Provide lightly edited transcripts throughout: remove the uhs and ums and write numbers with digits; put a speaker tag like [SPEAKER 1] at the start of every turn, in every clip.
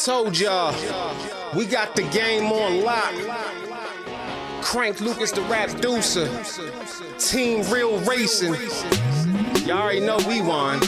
[SPEAKER 1] Told y'all, we got the game on lock. Crank Lucas the rap deucer. Team Real Racing. Y'all already know we won.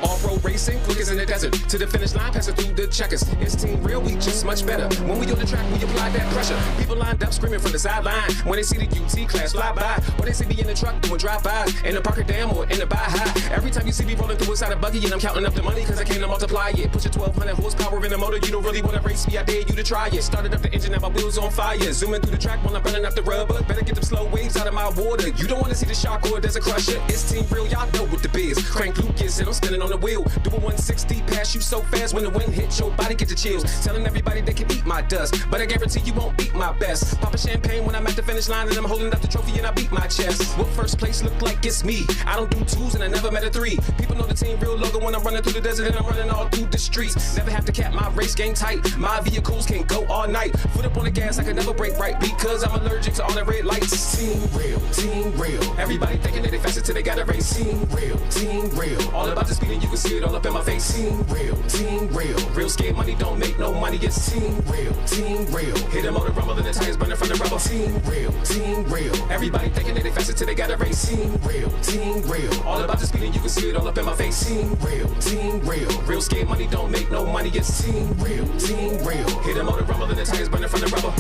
[SPEAKER 1] Off-road racing, quickest in the desert. To the finish line, passing through the checkers. It's Team Real, we just much better. When we on the track, we apply that pressure. People lined up screaming from the sideline. When they see the UT class fly by, or they see me in the truck doing drive-bys, in the Parker Dam or in the Baja. Every time you see me rolling through inside a buggy, and I'm counting up the money, cause I came to multiply it. Put your 1200 horsepower in the motor, you don't really wanna race me, I dare you to try it. Started up the engine, now my wheels on fire. Zooming through the track while I'm running up the rubber. Better get them slow waves out of my water. You don't wanna see the shark or there's a crusher. It's Team Real, y'all know what the biz. Crank Lucas and I'm spinning on the wheel. Doing 160, pass you so fast when the wind hits your body, get the chills. Telling everybody they can eat my dust, but I guarantee you won't beat my best. Pop a champagne when I'm at the finish line and I'm holding up the trophy and I beat my chest. What first place look like it's me? I don't do twos and I never met a three. People know the Team Real logo when I'm running through the desert and I'm running all through the streets. Never have to cap my race game tight. My vehicles can go all night. Foot up on the gas, I can never break right because I'm allergic to all the red lights. Team Real, Team Real. Everybody thinking that they faster till they gotta race. Team Real, Team Real. All about the speed and you can see it all up in my face. Team Real, Team Real. Real scared money don't make no money. It's Team Real, Team Real. Hit the motor rumble and the tires burning from the rubber. Team Real, Team Real. Everybody thinking that they faster till they gotta race. Team Real, Team Real. All about the speed and you can see it all up in my face. Team Real, Team Real. Real scared money don't make no money. It's Team Real, Team Real. Hit the motor rumble and the tires burning from the rubber.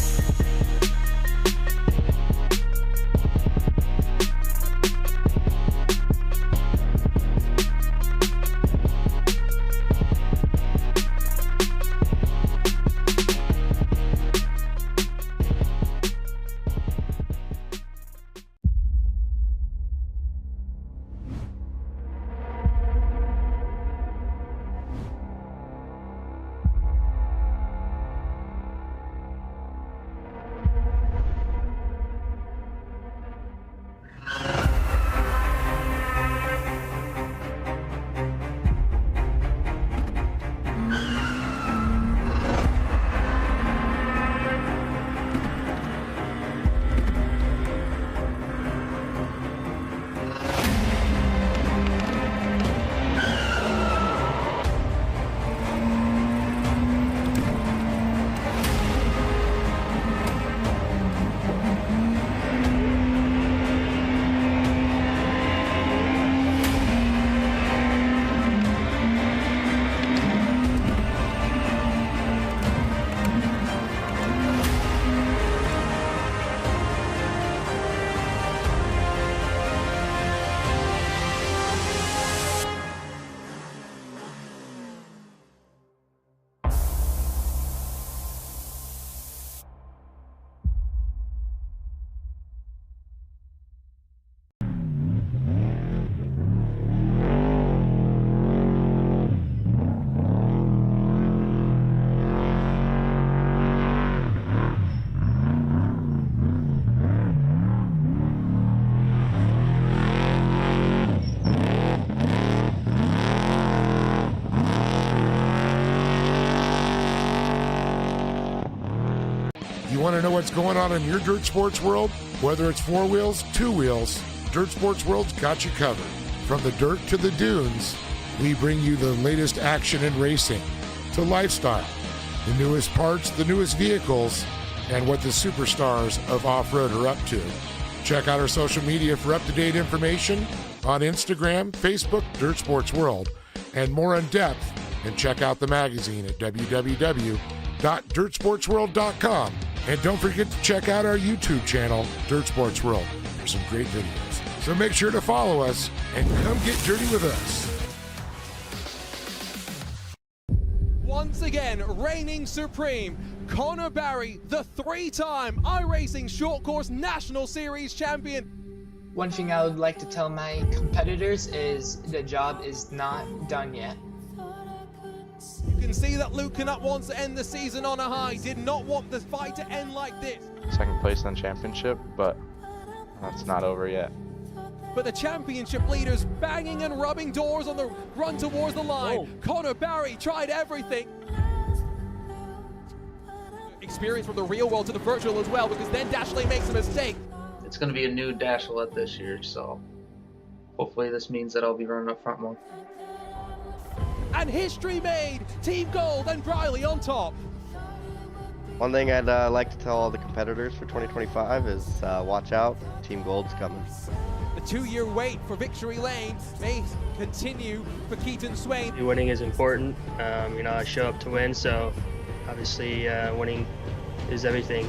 [SPEAKER 2] You want to know what's going on in your dirt sports world? Whether it's four wheels, two wheels, Dirt Sports World's got you covered. From the dirt to the dunes, we bring you the latest action in racing, to lifestyle, the newest parts, the newest vehicles, and what the superstars of off-road are up to. Check out our social media for up-to-date information on Instagram, Facebook, Dirt Sports World, and more in depth. And check out the magazine at www.dirtsportsworld.com. And don't forget to check out our YouTube channel, Dirt Sports World, for some great videos. So make sure to follow us and come get dirty with us.
[SPEAKER 3] Once again, reigning supreme, Connor Barry, the three-time iRacing Short Course National Series champion.
[SPEAKER 4] One thing I would like to tell my competitors is the job is not done yet.
[SPEAKER 3] You can see that Luke Canutt wants to end the season on a high, did not want the fight to end like this.
[SPEAKER 5] Second place in the championship, but that's not over yet.
[SPEAKER 3] But the championship leaders banging and rubbing doors on the run towards the line. Whoa. Connor Barry tried everything. Experience from the real world to the virtual as well, because then Dashley makes a mistake.
[SPEAKER 6] It's going to be a new Dashlette this year, so hopefully this means that I'll be running up front more.
[SPEAKER 3] and history made. Team Gold and Briley on top.
[SPEAKER 7] One thing I'd like to tell all the competitors for 2025 is watch out, Team Gold's coming.
[SPEAKER 3] The 2-year wait for victory lane may continue for Keaton Swain.
[SPEAKER 8] Winning is important. I show up to win, so obviously winning is everything.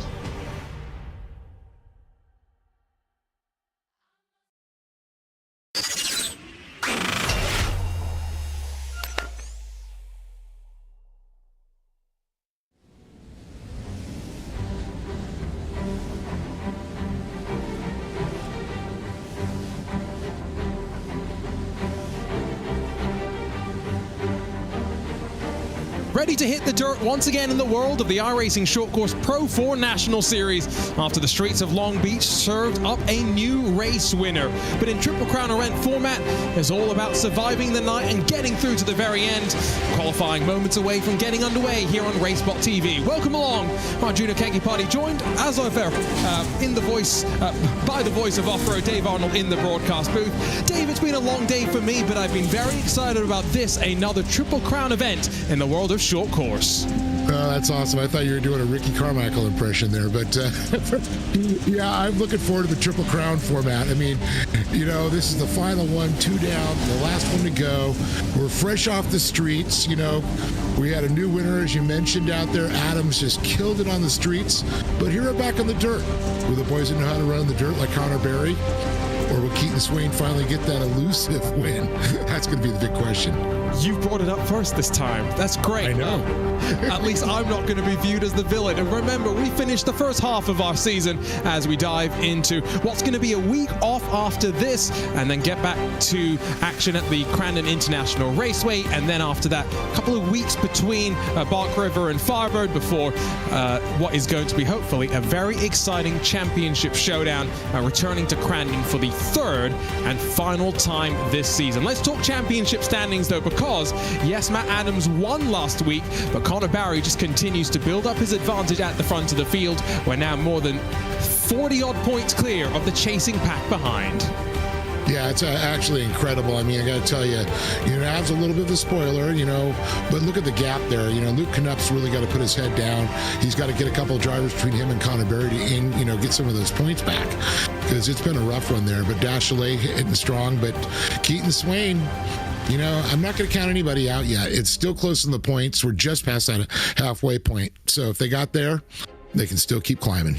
[SPEAKER 3] Ready to hit the dirt once again in the world of the iRacing Short Course Pro 4 National Series after the streets of Long Beach served up a new race winner. But in Triple Crown event format, it's all about surviving the night and getting through to the very end. Qualifying moments away from getting underway here on Racebot TV. Welcome along, Arjuna Kegi Party, joined as ever by the voice of off-road Dave Arnold in the broadcast booth. Dave, it's been a long day for me, but I've been very excited about this, another Triple Crown event in the world of short course.
[SPEAKER 2] Oh, that's awesome. I thought you were doing a Ricky Carmichael impression there, but yeah, I'm looking forward to the Triple Crown format. I mean, this is the final one, 2 down, the last one to go. We're fresh off the streets. We had a new winner, as you mentioned, out there. Adams just killed it on the streets, but here we're back on the dirt. Will the boys that know how to run in the dirt like Connor Berry? Or will Keaton Swain finally get that elusive win? That's going to be the big question.
[SPEAKER 3] You brought it up first this time. That's great.
[SPEAKER 2] I know.
[SPEAKER 3] At least I'm not going to be viewed as the villain. And remember, we finished the first half of our season as we dive into what's going to be a week off after this, and then get back to action at the Crandon International Raceway. And then after that, a couple of weeks between Bark River and Firebird before what is going to be hopefully a very exciting championship showdown, returning to Crandon for the third and final time this season. Let's talk championship standings though, because yes, Matt Adams won last week, but Connor Barry just continues to build up his advantage at the front of the field. We're now more than 40-odd points clear of the chasing pack behind.
[SPEAKER 2] Yeah, it's actually incredible. I mean, I got to tell you, Av's a little bit of a spoiler, but look at the gap there. Luke Knup's really got to put his head down. He's got to get a couple of drivers between him and Connor Berry to, get some of those points back, because it's been a rough one there. But Dashley hitting strong, but Keaton Swain, I'm not going to count anybody out yet. It's still close in the points. We're just past that halfway point. So if they got there, they can still keep climbing.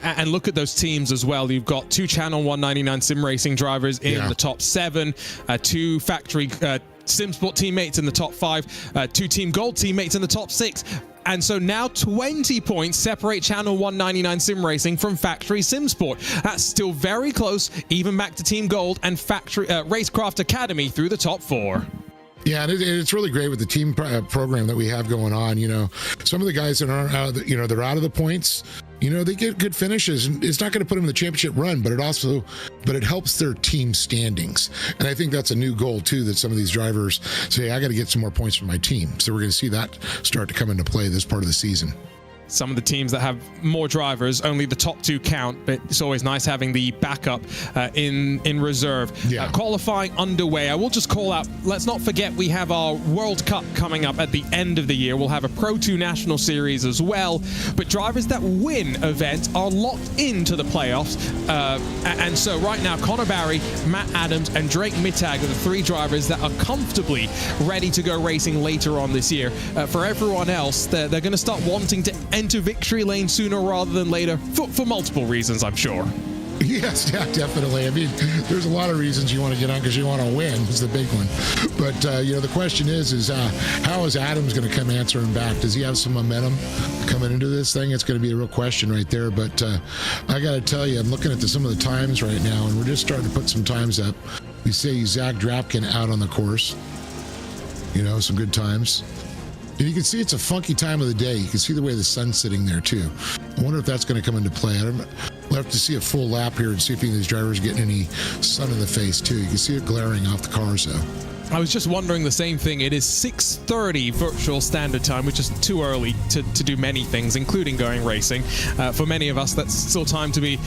[SPEAKER 3] And look at those teams as well. You've got 2 Channel 199 sim racing drivers in the top 7, 2 factory SimSport teammates in the top 5, 2 Team Gold teammates in the top 6. And so now 20 points separate Channel 199 Sim Racing from Factory SimSport. That's still very close, even back to Team Gold and Factory Racecraft Academy through the top 4.
[SPEAKER 2] Yeah, and it's really great with the team program that we have going on. Some of the guys that aren't out of they're out of the points. They get good finishes, and it's not going to put them in the championship run, but it helps their team standings. And I think that's a new goal too, that some of these drivers say, I got to get some more points from my team. So we're going to see that start to come into play this part of the season.
[SPEAKER 3] Some of the teams that have more drivers, only the top 2 count, but it's always nice having the backup in reserve.
[SPEAKER 2] Yeah.
[SPEAKER 3] Qualifying underway. I will just call out, let's not forget we have our World Cup coming up at the end of the year. We'll have a Pro 2 National Series as well, but drivers that win events are locked into the playoffs. And so right now, Connor Barry, Matt Adams, and Drake Mittag are the 3 drivers that are comfortably ready to go racing later on this year. For everyone else, they're going to start wanting to enter victory lane sooner rather than later for multiple reasons, I'm sure.
[SPEAKER 2] Yes, yeah, definitely. I mean, there's a lot of reasons you want to get on because you want to win is the big one. But, the question is how is Adams going to come answering back? Does he have some momentum coming into this thing? It's going to be a real question right there. But I got to tell you, I'm looking at some of the times right now, and we're just starting to put some times up. We see Zach Drapkin out on the course. Some good times. And you can see it's a funky time of the day. You can see the way the sun's sitting there, too. I wonder if that's going to come into play. We'll have to see a full lap here and see if any of these drivers are getting any sun in the face, too. You can see it glaring off the cars, though.
[SPEAKER 3] I was just wondering the same thing. It is 6:30 virtual standard time, which is too early to do many things, including going racing. For many of us, that's still time to be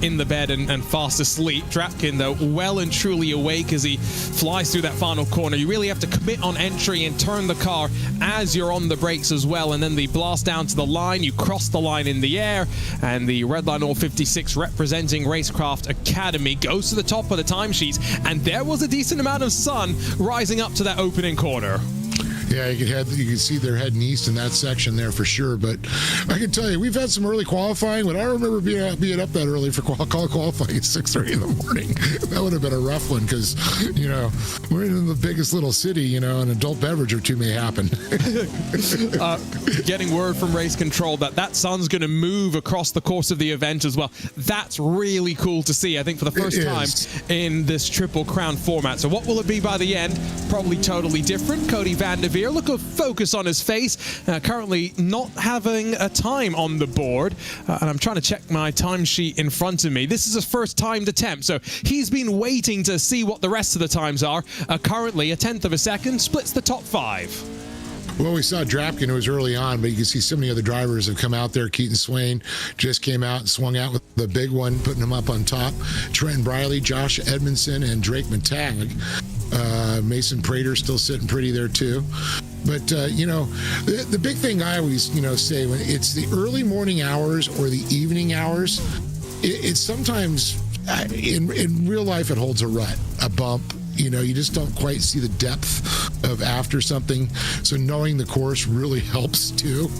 [SPEAKER 3] in the bed and fast asleep. Drapkin, though, well and truly awake as he flies through that final corner. You really have to commit on entry and turn the car as you're on the brakes as well. And then the blast down to the line, you cross the line in the air, and the Redline All 56 representing Racecraft Academy goes to the top of the timesheets. And there was a decent amount of sun rising up to that opening corner.
[SPEAKER 2] Yeah, you can see they're heading east in that section there for sure. But I can tell you, we've had some early qualifying. But I remember being up that early for qualifying at 6:30 in the morning. That would have been a rough one because, we're in the biggest little city, an adult beverage or two may happen.
[SPEAKER 3] Getting word from race control that sun's going to move across the course of the event as well. That's really cool to see, I think, for the first time in this Triple Crown format. So what will it be by the end? Probably totally different. Cody Vanderveer, look at focus on his face, currently not having a time on the board, and I'm trying to check my timesheet in front of me. This is his first timed attempt, so he's been waiting to see what the rest of the times are. Currently a 1/10 of a second splits the top 5.
[SPEAKER 2] Well, we saw Drapkin, who was early on, but you can see so many other drivers have come out there. Keaton Swain just came out and swung out with the big one, putting him up on top. Trenton Briley, Josh Edmondson, and Drake Matag. Mason Prater still sitting pretty there too. But, the big thing I always, say when it's the early morning hours or the evening hours, it's sometimes in real life, it holds a rut, a bump. You just don't quite see the depth of after something. So knowing the course really helps too,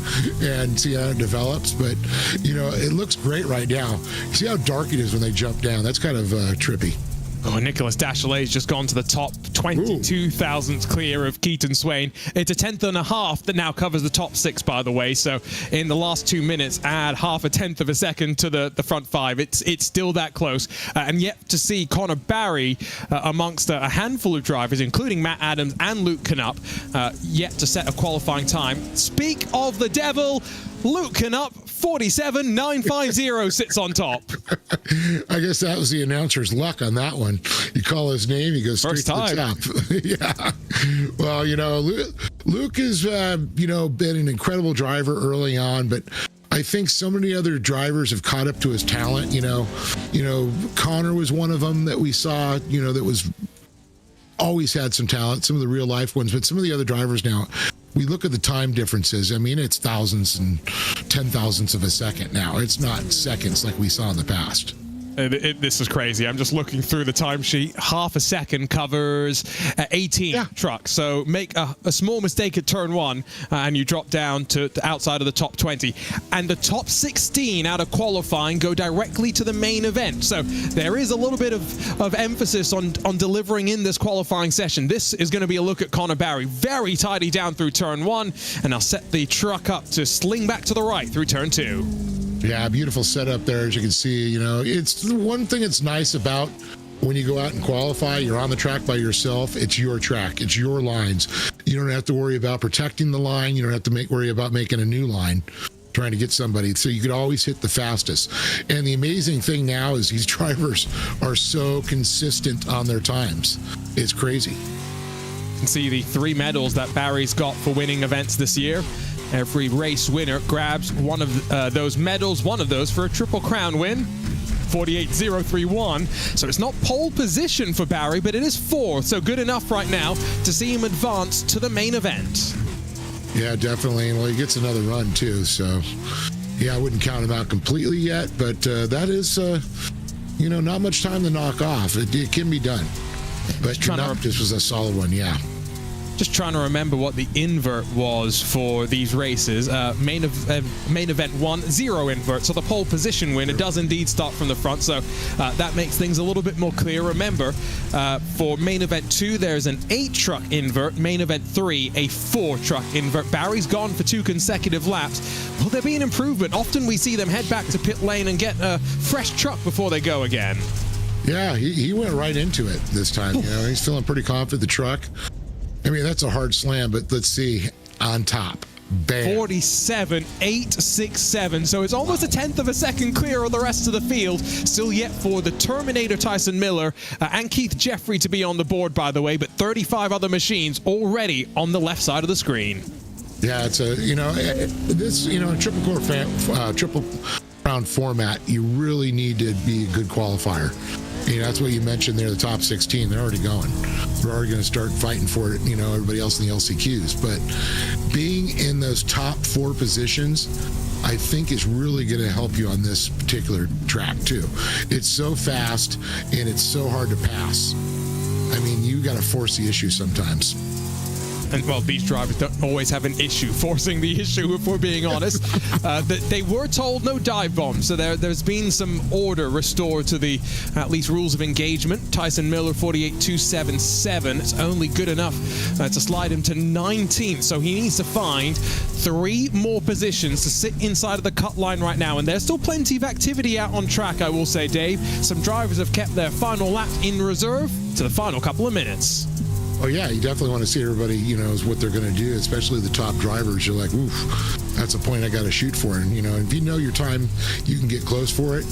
[SPEAKER 2] and see how it develops. But, it looks great right now. See how dark it is when they jump down. That's kind of trippy.
[SPEAKER 3] Oh, Nicholas Dachelet's just gone to the top 22 thousandths clear of Keaton Swain. It's a 1/10 and a half that now covers the top 6, by the way. So in the last 2 minutes, add half a 1/10 of a second to the front 5. It's still that close. And yet to see Connor Barry amongst a handful of drivers, including Matt Adams and Luke Canup, yet to set a qualifying time. Speak of the devil, Luke Canup, 47.950 sits on top.
[SPEAKER 2] I guess that was the announcer's luck on that one. You call his name, he goes straight to the top. Yeah. Well, Luke has, been an incredible driver early on, but I think so many other drivers have caught up to his talent. Connor was one of them that we saw, that was always had some talent, some of the real life ones, but some of the other drivers now, we look at the time differences. I mean, it's thousandths and 10,000ths of a second now. It's not seconds like we saw in the past.
[SPEAKER 3] This is crazy. I'm just looking through the timesheet. Half a second covers 18 trucks. So make a small mistake at turn 1 and you drop down to outside of the top 20. And the top 16 out of qualifying go directly to the main event. So there is a little bit of emphasis on delivering in this qualifying session. This is going to be a look at Connor Barry. Very tidy down through turn 1. And I'll set the truck up to sling back to the right through turn 2.
[SPEAKER 2] Yeah, beautiful setup there, as you can see. It's the one thing that's nice about when you go out and qualify, you're on the track by yourself. It's your track. It's your lines. You don't have to worry about protecting the line. You don't have to worry about making a new line, trying to get somebody. So you could always hit the fastest. And the amazing thing now is these drivers are so consistent on their times. It's crazy.
[SPEAKER 3] You can see the 3 medals that Barry's got for winning events this year. Every race winner grabs one of those medals, one of those for a Triple Crown win. 48.031. So it's not pole position for Barry, but it is 4th. So good enough right now to see him advance to the main event.
[SPEAKER 2] Yeah, definitely. Well, he gets another run too. So, yeah, I wouldn't count him out completely yet, but that is, not much time to knock off. It can be done. But this was a solid one, yeah.
[SPEAKER 3] Just trying to remember what the invert was for these races. Main event 1, 0 invert. So the pole position winner does indeed start from the front. So that makes things a little bit more clear. Remember, for main event 2, there's an 8-truck invert. Main event 3, a 4-truck invert. Barry's gone for 2 consecutive laps. Will there be an improvement? Often we see them head back to pit lane and get a fresh truck before they go again.
[SPEAKER 2] Yeah, he went right into it this time. He's feeling pretty confident the truck. I mean, that's a hard slam, but let's see, on top. Bam.
[SPEAKER 3] 47.867. So it's almost a tenth of a second clear of the rest of the field. Still yet for the Terminator Tyson Miller and Keith Jeffrey to be on the board, by the way, but 35 other machines already on the left side of the screen.
[SPEAKER 2] Yeah, it's a, triple crown format, you really need to be a good qualifier. That's what you mentioned there, the top 16, they're already going. They're already going to start fighting for it, everybody else in the LCQs. But being in those top 4 positions, I think is really going to help you on this particular track too. It's so fast and it's so hard to pass. I mean, you got to force the issue sometimes.
[SPEAKER 3] And, well, these drivers don't always have an issue forcing the issue, if we're being honest. They were told no dive bombs, so there's been some order restored to the, at least, rules of engagement. Tyson Miller, 48.277. It's only good enough to slide him to 19th, so he needs to find 3 more positions to sit inside of the cut line right now. And there's still plenty of activity out on track, I will say, Dave. Some drivers have kept their final lap in reserve to the final couple of minutes.
[SPEAKER 2] Oh, yeah, you definitely want to see everybody, is what they're going to do, especially the top drivers. You're like, oof, that's a point I got to shoot for. And, if you know your time, you can get close for it,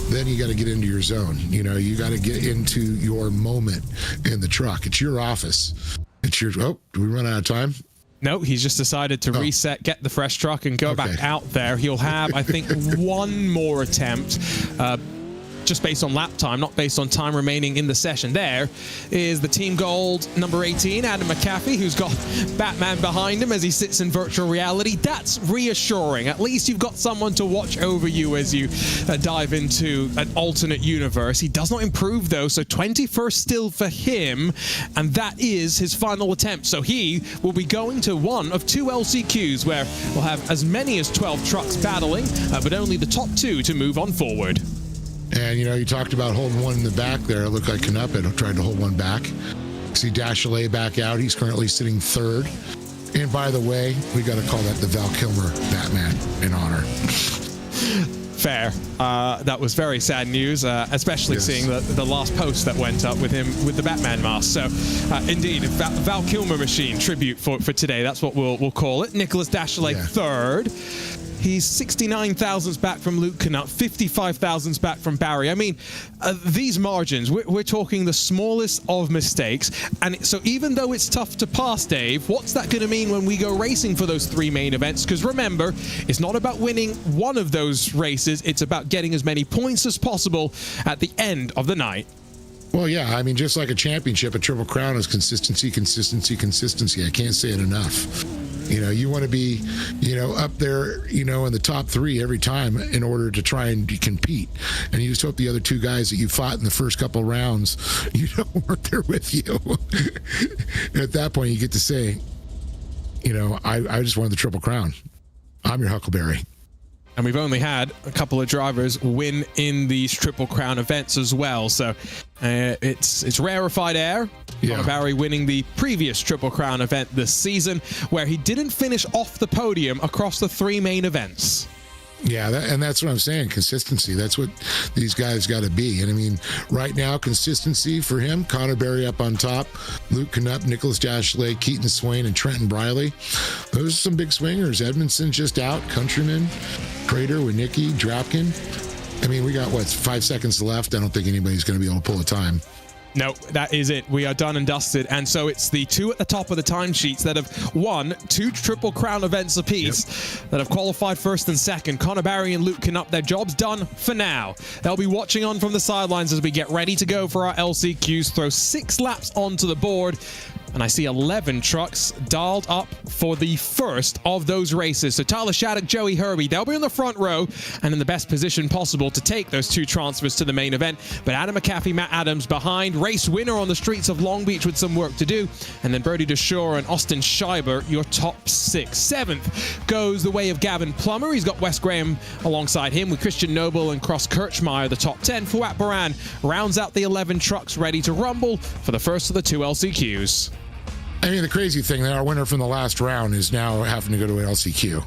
[SPEAKER 2] then you got to get into your zone. You got to get into your moment in the truck. It's your office. It's your, do we run out of time?
[SPEAKER 3] No, he's just decided to reset, get the fresh truck, and go back out there. He'll have, I think, 1 more attempt. Just based on lap time, not based on time remaining in the session. There is the Team Gold number 18, Adam McAfee, who's got Batman behind him as he sits in virtual reality. That's reassuring. At least you've got someone to watch over you as you dive into an alternate universe. He does not improve, though, so 21st still for him, and that is his final attempt. So he will be going to one of 2 LCQs, where we'll have as many as 12 trucks battling, but only the top 2 to move on forward.
[SPEAKER 2] And, you talked about holding one in the back there. It looked like Knupp had tried to hold one back. See Dashley back out. He's currently sitting 3rd. And by the way, we got to call that the Val Kilmer Batman in honor.
[SPEAKER 3] Fair. That was very sad news, especially seeing the last post that went up with him with the Batman mask. So, indeed, Val Kilmer machine tribute for today. That's what we'll call it. Nicholas Dashley, 3rd. He's 69 thousandths back from Luke Knupp, 55 thousandths back from Barry. I mean, these margins, we're talking the smallest of mistakes. And so even though it's tough to pass, Dave, what's that going to mean when we go racing for those 3 main events? Because remember, it's not about winning one of those races. It's about getting as many points as possible at the end of the night.
[SPEAKER 2] Well, yeah, I mean, just like a championship, a Triple Crown is consistency, consistency, consistency. I can't say it enough. You want to be, up there, in the top 3 every time in order to try and compete. And you just hope the other 2 guys that you fought in the first couple rounds, weren't there with you. At that point, you get to say, I just wanted the Triple Crown. I'm your Huckleberry.
[SPEAKER 3] And we've only had a couple of drivers win in these Triple Crown events as well. So it's rarefied air. Connor Barry winning the previous Triple Crown event this season, where he didn't finish off the podium across the 3 main events.
[SPEAKER 2] Yeah, and that's what I'm saying. Consistency. That's what these guys got to be. And I mean, right now, consistency for him, Connor Barry up on top, Luke Knupp, Nicholas Dashley, Keaton Swain, and Trenton Briley. Those are some big swingers. Edmondson just out, Countryman, Crater with Nicky, Drapkin. I mean, we got, 5 seconds left. I don't think anybody's going to be able to pull a time.
[SPEAKER 3] No, that is it. We are done and dusted. And so it's the 2 at the top of the timesheets that have won 2 Triple Crown events apiece, that have qualified 1st and 2nd. Connor Barry and Luke Knupp, their job's done for now. They'll be watching on from the sidelines as we get ready to go for our LCQs, throw 6 laps onto the board. And I see 11 trucks dialed up for the first of those races. So Tyler Shattuck, Joey Herbie, they'll be in the front row and in the best position possible to take those 2 transfers to the main event. But Adam McAfee, Matt Adams behind. Race winner on the streets of Long Beach with some work to do. And then Brody DeShore and Austin Scheiber, your top 6. 7th goes the way of Gavin Plummer. He's got Wes Graham alongside him with Christian Noble and Cross Kirchmeier, the top 10. Fuat Baran rounds out the 11 trucks ready to rumble for the first of the 2 LCQs.
[SPEAKER 2] I mean, the crazy thing, that our winner from the last round is now having to go to an LCQ.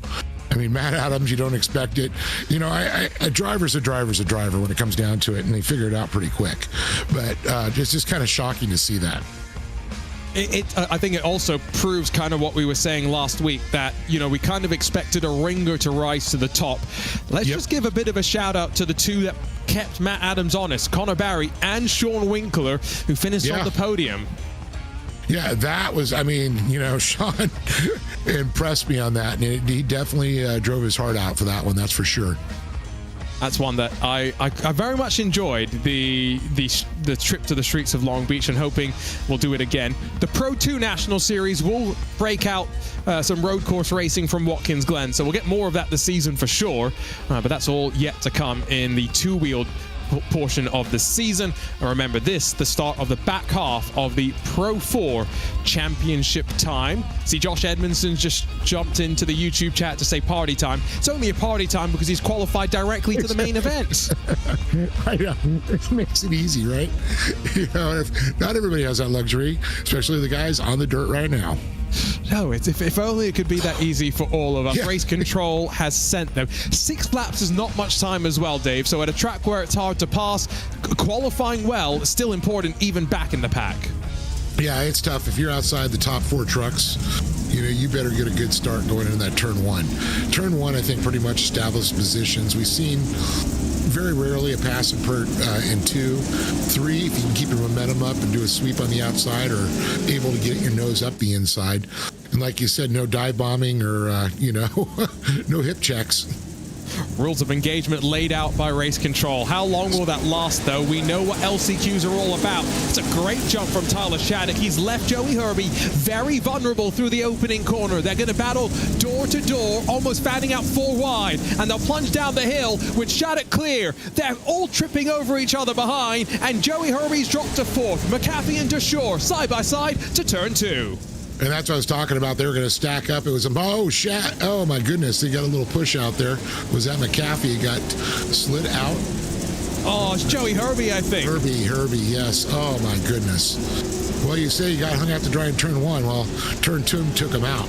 [SPEAKER 2] I mean, Matt Adams, you don't expect it. A driver's a driver when it comes down to it, and they figure it out pretty quick. But it's just kind of shocking to see that.
[SPEAKER 3] I think it also proves kind of what we were saying last week, that, you know, we kind of expected a ringer to rise to the top. Let's just give a bit of a shout out to the two that kept Matt Adams honest, Connor Barry and Sean Winkler, who finished on the podium.
[SPEAKER 2] Yeah, that was, I mean, you know, Sean impressed me on that, and he definitely drove his heart out for that one, that's for sure.
[SPEAKER 3] That's one that I very much enjoyed, the trip to the streets of Long Beach, and hoping we'll do it again. The Pro 2 National Series will break out some road course racing from Watkins Glen, so we'll get more of that this season for sure, but that's all yet to come in the two-wheeled portion of the season. And remember, this the start of the back half of the Pro 4 championship time. See, Josh Edmondson just jumped into the YouTube chat to say party time. It's only a party time because he's qualified directly to the main event.
[SPEAKER 2] I know, it makes it easy, right? You know, if not everybody has that luxury, especially the guys on the dirt right now.
[SPEAKER 3] No, if only it could be that easy for all of us. Yeah. Race Control has sent them. 6 laps is not much time as well, Dave. So at a track where it's hard to pass, qualifying well is still important, even back in the pack.
[SPEAKER 2] Yeah, it's tough. If you're outside the top 4 trucks, you know, you better get a good start going into that turn 1. Turn 1, I think, pretty much established positions. We've seen very rarely a pass in 2, 3, if you can keep your momentum up and do a sweep on the outside, or able to get your nose up the inside. And like you said, no dive bombing or, you know, no hip checks.
[SPEAKER 3] Rules of engagement laid out by Race Control. How long will that last, though? We know what LCQs are all about. It's a great jump from Tyler Shattuck. He's left Joey Herbie very vulnerable through the opening corner. They're going to battle door to door, almost fanning out 4 wide, and they'll plunge down the hill with Shattuck clear. They're all tripping over each other behind, and Joey Herbie's dropped to 4th. McAfee and DeShore side by side to turn 2.
[SPEAKER 2] And that's what I was talking about. They were going to stack up. It was, oh my goodness, they got a little push out there. Was that McAfee? He got slid out.
[SPEAKER 3] Oh, it's Joey Herbie, I think.
[SPEAKER 2] Herbie, yes. Oh my goodness. Well, you say you got hung out to dry in turn 1. Well, turn 2 took him out.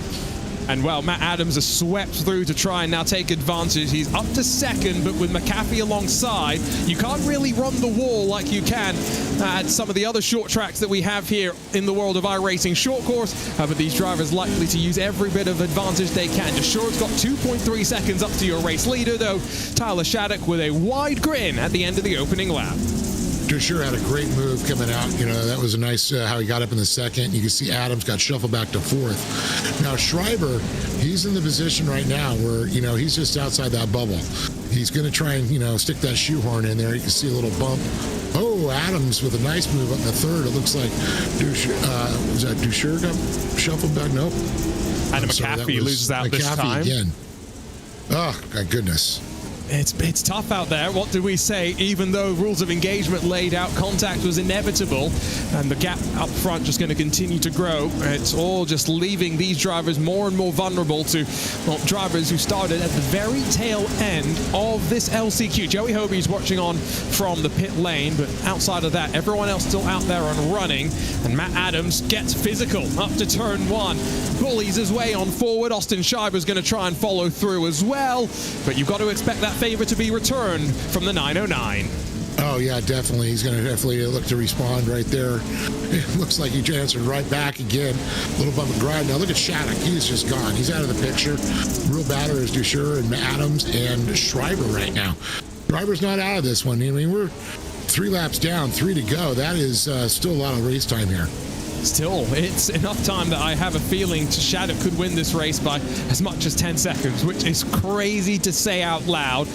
[SPEAKER 3] And, well, Matt Adams has swept through to try and now take advantage. He's up to 2nd, but with McAfee alongside, you can't really run the wall like you can at some of the other short tracks that we have here in the world of iRacing short course. But these drivers likely to use every bit of advantage they can. DeShore's got 2.3 seconds up to your race leader, though. Tyler Shattuck with a wide grin at the end of the opening lap.
[SPEAKER 2] Sure had a great move coming out. You know, that was a nice how he got up in the 2nd. You can see Adams got shuffled back to 4th. Now, Schreiber, he's in the position right now where, you know, he's just outside that bubble. He's going to try and, you know, stick that shoehorn in there. You can see a little bump. Oh, Adams with a nice move up in the 3rd. It looks like was that Dusher got shuffled back? Nope.
[SPEAKER 3] And McAfee loses out this time.
[SPEAKER 2] Again. Oh, my goodness.
[SPEAKER 3] It's tough out there. What do we say? Even though rules of engagement laid out, contact was inevitable, and the gap up front just going to continue to grow. It's all just leaving these drivers more and more vulnerable to drivers who started at the very tail end of this LCQ. Joey Hobie's watching on from the pit lane, but outside of that, everyone else still out there and running. And Matt Adams gets physical up to turn 1. Bullies his way on forward. Austin Schreiber's going to try and follow through as well, but you've got to expect that favor to be returned from the 909.
[SPEAKER 2] Oh, yeah, definitely. He's going to definitely look to respond right there. It looks like he answered right back again. A little bump and grind. Now, look at Shattuck. He's just gone. He's out of the picture. Real batter is Dusher and Adams and Schreiber right now. Schreiber's not out of this one. I mean, we're 3 laps down, 3 to go. That is still a lot of race time here.
[SPEAKER 3] Still, it's enough time that I have a feeling Shattuck could win this race by as much as 10 seconds, which is crazy to say out loud.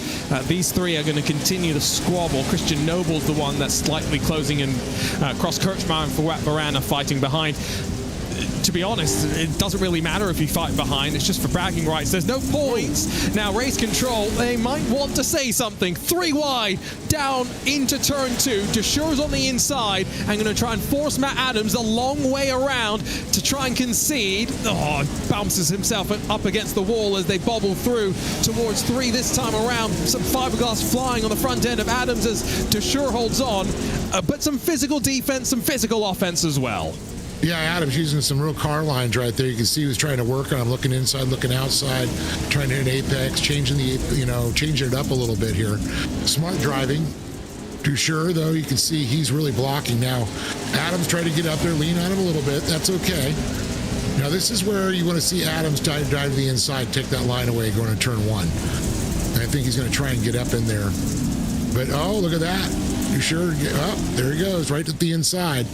[SPEAKER 3] These 3 are going to continue to squabble. Christian Noble's the one that's slightly closing in. Cross Kirchmeier and Fawad Baran are fighting behind. To be honest, it doesn't really matter if you fight behind. It's just for bragging rights. There's no points. Now, Race Control, they might want to say something. 3 wide, down into turn 2. DeShure's on the inside and going to try and force Matt Adams a long way around to try and concede. Oh, bounces himself up against the wall as they bobble through towards 3 this time around. Some fiberglass flying on the front end of Adams as DeShure holds on. But some physical defense, some physical offense as well.
[SPEAKER 2] Yeah, Adams using some real car lines right there. You can see he was trying to work on them, looking inside, looking outside, trying to hit an apex, changing it up a little bit here. Smart driving. Dusher, though, you can see he's really blocking now. Adams tried to get up there, lean on him a little bit. That's okay. Now, this is where you want to see Adams dive to the inside, take that line away, going to turn 1. I think he's going to try and get up in there. But, oh, look at that. Dusher, oh, there he goes, right at the inside.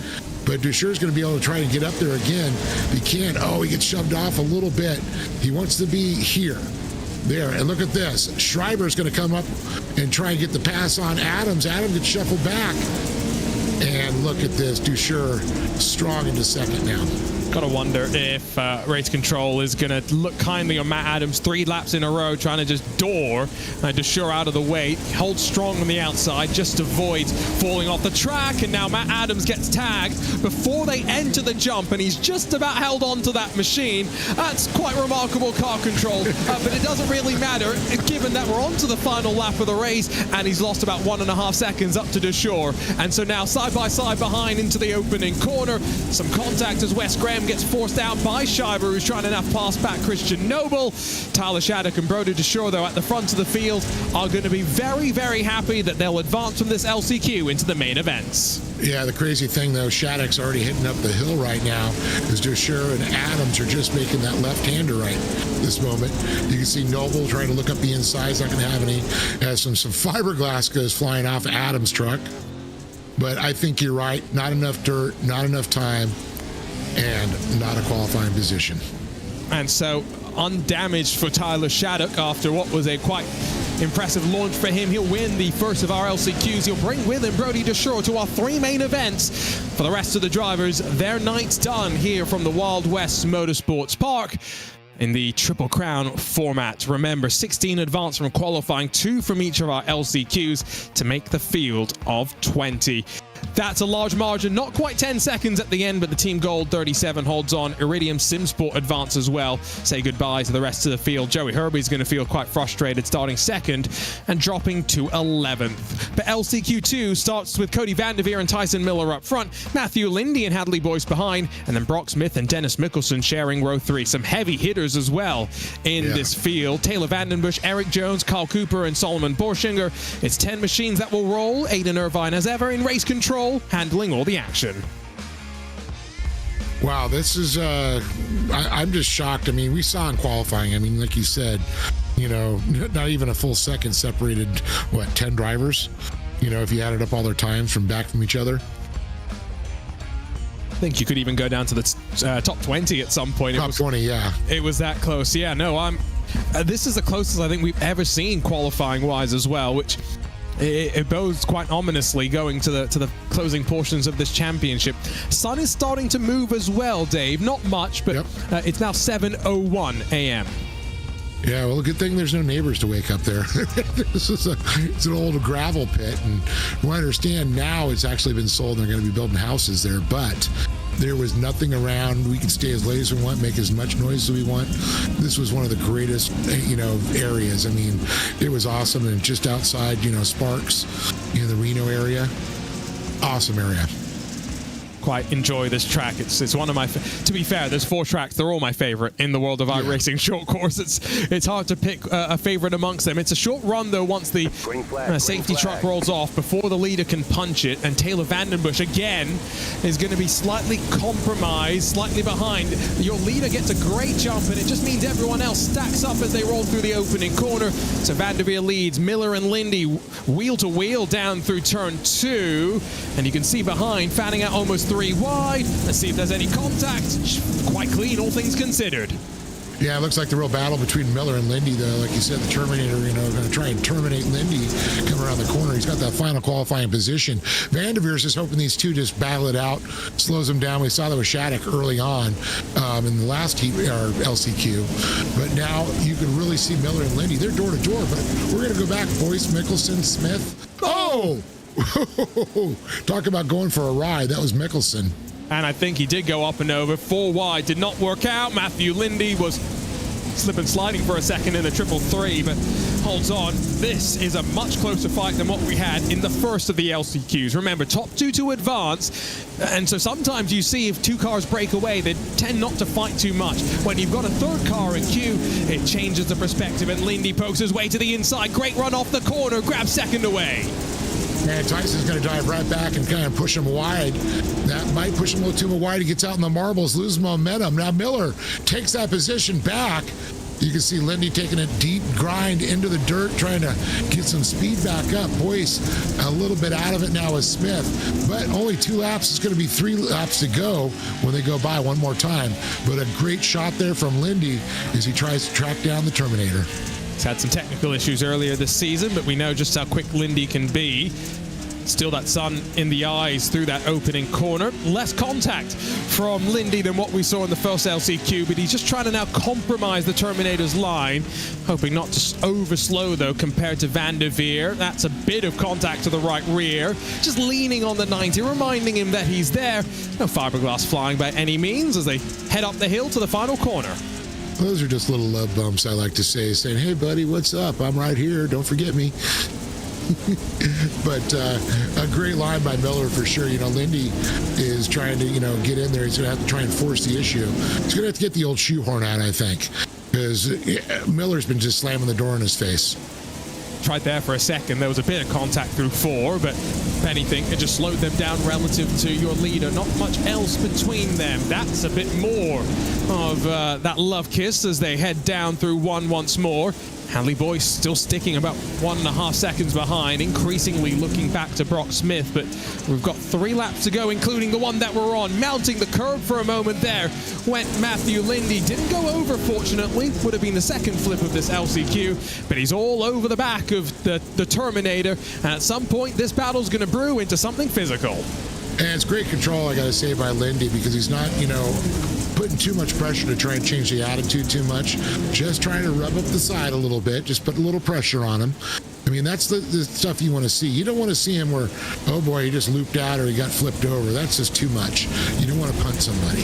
[SPEAKER 2] But Dusher's going to be able to try and get up there again. He can't. Oh, he gets shoved off a little bit. He wants to be here. There, and look at this. Schreiber's going to come up and try and get the pass on Adams. Adams gets shuffled back. And look at this. Dusher strong into second now.
[SPEAKER 3] Gotta wonder if Race Control is gonna look kindly on Matt Adams 3 laps in a row, trying to just door Dusher out of the way, hold strong on the outside, just avoid falling off the track. And now Matt Adams gets tagged before they enter the jump, and he's just about held on to that machine. That's quite remarkable car control, but it doesn't really matter given that we're on to the final lap of the race, and he's lost about 1.5 seconds up to Dusher. And so now side by side behind into the opening corner. Some contact as Wes Graham gets forced out by Schreiber, who's trying to now pass back Christian Noble. Tyler Shattuck and Brody Dusher, though, at the front of the field, are going to be very, very happy that they'll advance from this LCQ into the main events.
[SPEAKER 2] Yeah, the crazy thing, though, Shattuck's already hitting up the hill right now, because Dusher and Adams are just making that left-hander right this moment. You can see Noble trying to look up the inside. He's not going to have any. As some fiberglass goes flying off Adams' truck. But I think you're right. Not enough dirt, not enough time, and not a qualifying position.
[SPEAKER 3] And so undamaged for Tyler Shattuck after what was a quite impressive launch for him. He'll win the first of our LCQs. He'll bring with him Brody Dusher to our 3 main events. For the rest of the drivers, their night's done here from the Wild West Motorsports Park in the Triple Crown format. Remember, 16 advance from qualifying, 2 from each of our LCQs to make the field of 20. That's a large margin, not quite 10 seconds at the end, but the Team Gold 37 holds on. Iridium Simsport advance as well. Say goodbye to the rest of the field. Joey Herbie's going to feel quite frustrated starting second and dropping to 11th. But LCQ2 starts with Cody Vanderveer and Tyson Miller up front, Matthew Lindy and Hadley Boyce behind, and then Brock Smith and Dennis Mickelson sharing row 3. Some heavy hitters as well in this field. Taylor Vandenbush, Eric Jones, Carl Cooper, and Solomon Borschinger. It's 10 machines that will roll. Aiden Irvine as ever in race control, handling all the action.
[SPEAKER 2] Wow, this is, I'm just shocked. I mean, we saw in qualifying, I mean, like you said, you know, not even a full second separated, 10 drivers? You know, if you added up all their times from each other.
[SPEAKER 3] I think you could even go down to the top 20 at some point.
[SPEAKER 2] Top 20, yeah.
[SPEAKER 3] It was that close. Yeah, no, this is the closest I think we've ever seen qualifying-wise as well, which it bodes quite ominously going to the closing portions of this championship. Sun is starting to move as well, Dave. Not much, but it's now 7:01 a.m.
[SPEAKER 2] Yeah, well, good thing there's no neighbors to wake up there. It's an old gravel pit, and from what I understand now it's actually been sold and they're going to be building houses there, but there was nothing around. We could stay as late as we want, make as much noise as we want. This was one of the greatest, areas. I mean, it was awesome, and just outside, Sparks, the Reno area, awesome area.
[SPEAKER 3] Quite enjoy this track. It's one of my, to be fair, there's 4 tracks. They're all my favorite in the world of iRacing short course. It's hard to pick a favorite amongst them. It's a short run though once the safety truck rolls off before the leader can punch it, and Taylor Vandenbush again is going to be slightly compromised, slightly behind. Your leader gets a great jump, and it just means everyone else stacks up as they roll through the opening corner. So Vanderveer leads. Miller and Lindy wheel to wheel down through turn 2, and you can see behind fanning out almost 3 wide. Let's see if there's any contact. Quite clean, all things considered.
[SPEAKER 2] Yeah, it looks like the real battle between Miller and Lindy, though. Like you said, the Terminator, going to try and terminate Lindy coming around the corner. He's got that final qualifying position. Vanderveer's just hoping these two just battle it out, slows them down. We saw that with Shattuck early on in the last heat, or LCQ. But now you can really see Miller and Lindy. They're door to door, but we're going to go back. Boyce, Mickelson, Smith. Oh! Talk about going for a ride. That was Mickelson.
[SPEAKER 3] And I think he did go up and over. 4 wide, did not work out. Matthew Lindy was slip and sliding for a second in a 333, but holds on. This is a much closer fight than what we had in the first of the LCQs. Remember, top 2 to advance, and so sometimes you see if 2 cars break away, they tend not to fight too much. When you've got a 3rd car in queue, it changes the perspective, and Lindy pokes his way to the inside. Great run off the corner, grabs second away.
[SPEAKER 2] And Tyson's going to dive right back and kind of push him wide. That might push him a little too wide. He gets out in the marbles, loses momentum. Now Miller takes that position back. You can see Lindy taking a deep grind into the dirt, trying to get some speed back up. Boyce a little bit out of it now with Smith, but only 2 laps. It's going to be 3 laps to go when they go by one more time. But a great shot there from Lindy as he tries to track down the Terminator.
[SPEAKER 3] He's had some technical issues earlier this season, but we know just how quick Lindy can be. Still that sun in the eyes through that opening corner. Less contact from Lindy than what we saw in the first LCQ, but he's just trying to now compromise the Terminator's line, hoping not to overslow though compared to Van der Veer. That's a bit of contact to the right rear, just leaning on the 90, reminding him that he's there. No fiberglass flying by any means as they head up the hill to the final corner.
[SPEAKER 2] Those are just little love bumps, I like to say, saying, hey buddy, what's up? I'm right here, don't forget me. But a great line by Miller for sure. You know, Lindy is trying to, get in there. He's going to have to try and force the issue. He's going to have to get the old shoehorn out, I think, because Miller's been just slamming the door in his face.
[SPEAKER 3] Tried there for a second. There was a bit of contact through 4, but if anything, it just slowed them down relative to your leader. Not much else between them. That's a bit more of that love kiss as they head down through 1 once more. Hanley Boyce still sticking about 1.5 seconds behind, increasingly looking back to Brock Smith, but we've got 3 laps to go, including the one that we're on. Mounting the curb for a moment there went Matthew Lindy. Didn't go over, fortunately. Would have been the second flip of this LCQ, but he's all over the back of the Terminator, and at some point this battle's going to brew into something physical.
[SPEAKER 2] And it's great control, I got to say, by Lindy, because he's not, putting too much pressure to try and change the attitude too much. Just trying to rub up the side a little bit, just put a little pressure on him. I mean, that's the stuff you want to see. You don't want to see him where, oh boy, he just looped out or he got flipped over. That's just too much. You don't want to punt somebody.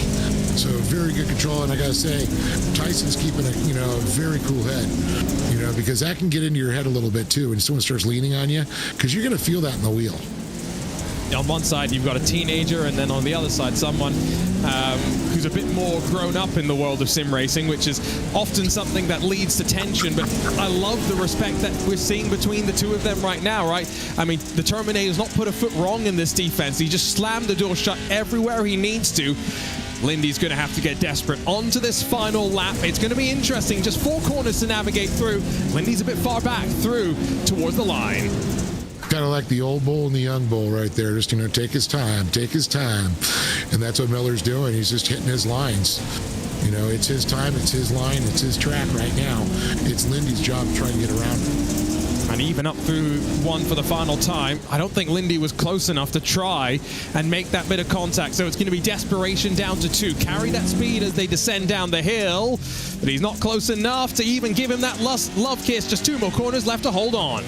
[SPEAKER 2] So very good control, and I got to say, Tyson's keeping a very cool head, because that can get into your head a little bit too when someone starts leaning on you, because you're going to feel that in the wheel.
[SPEAKER 3] On one side, you've got a teenager, and then on the other side, someone who's a bit more grown up in the world of sim racing, which is often something that leads to tension. But I love the respect that we're seeing between the two of them right now, right? I mean, the Terminator's not put a foot wrong in this defense. He just slammed the door shut everywhere he needs to. Lindy's going to have to get desperate onto this final lap. It's going to be interesting. Just 4 corners to navigate through. Lindy's a bit far back through towards the line.
[SPEAKER 2] Kind of like the old bull and the young bull right there. Just, take his time. And that's what Miller's doing. He's just hitting his lines. It's his time, it's his line, it's his track right now. It's Lindy's job to try and get around him.
[SPEAKER 3] And even up through 1 for the final time, I don't think Lindy was close enough to try and make that bit of contact. So it's going to be desperation down to 2. Carry that speed as they descend down the hill. But he's not close enough to even give him that love kiss. Just 2 more corners left to hold on.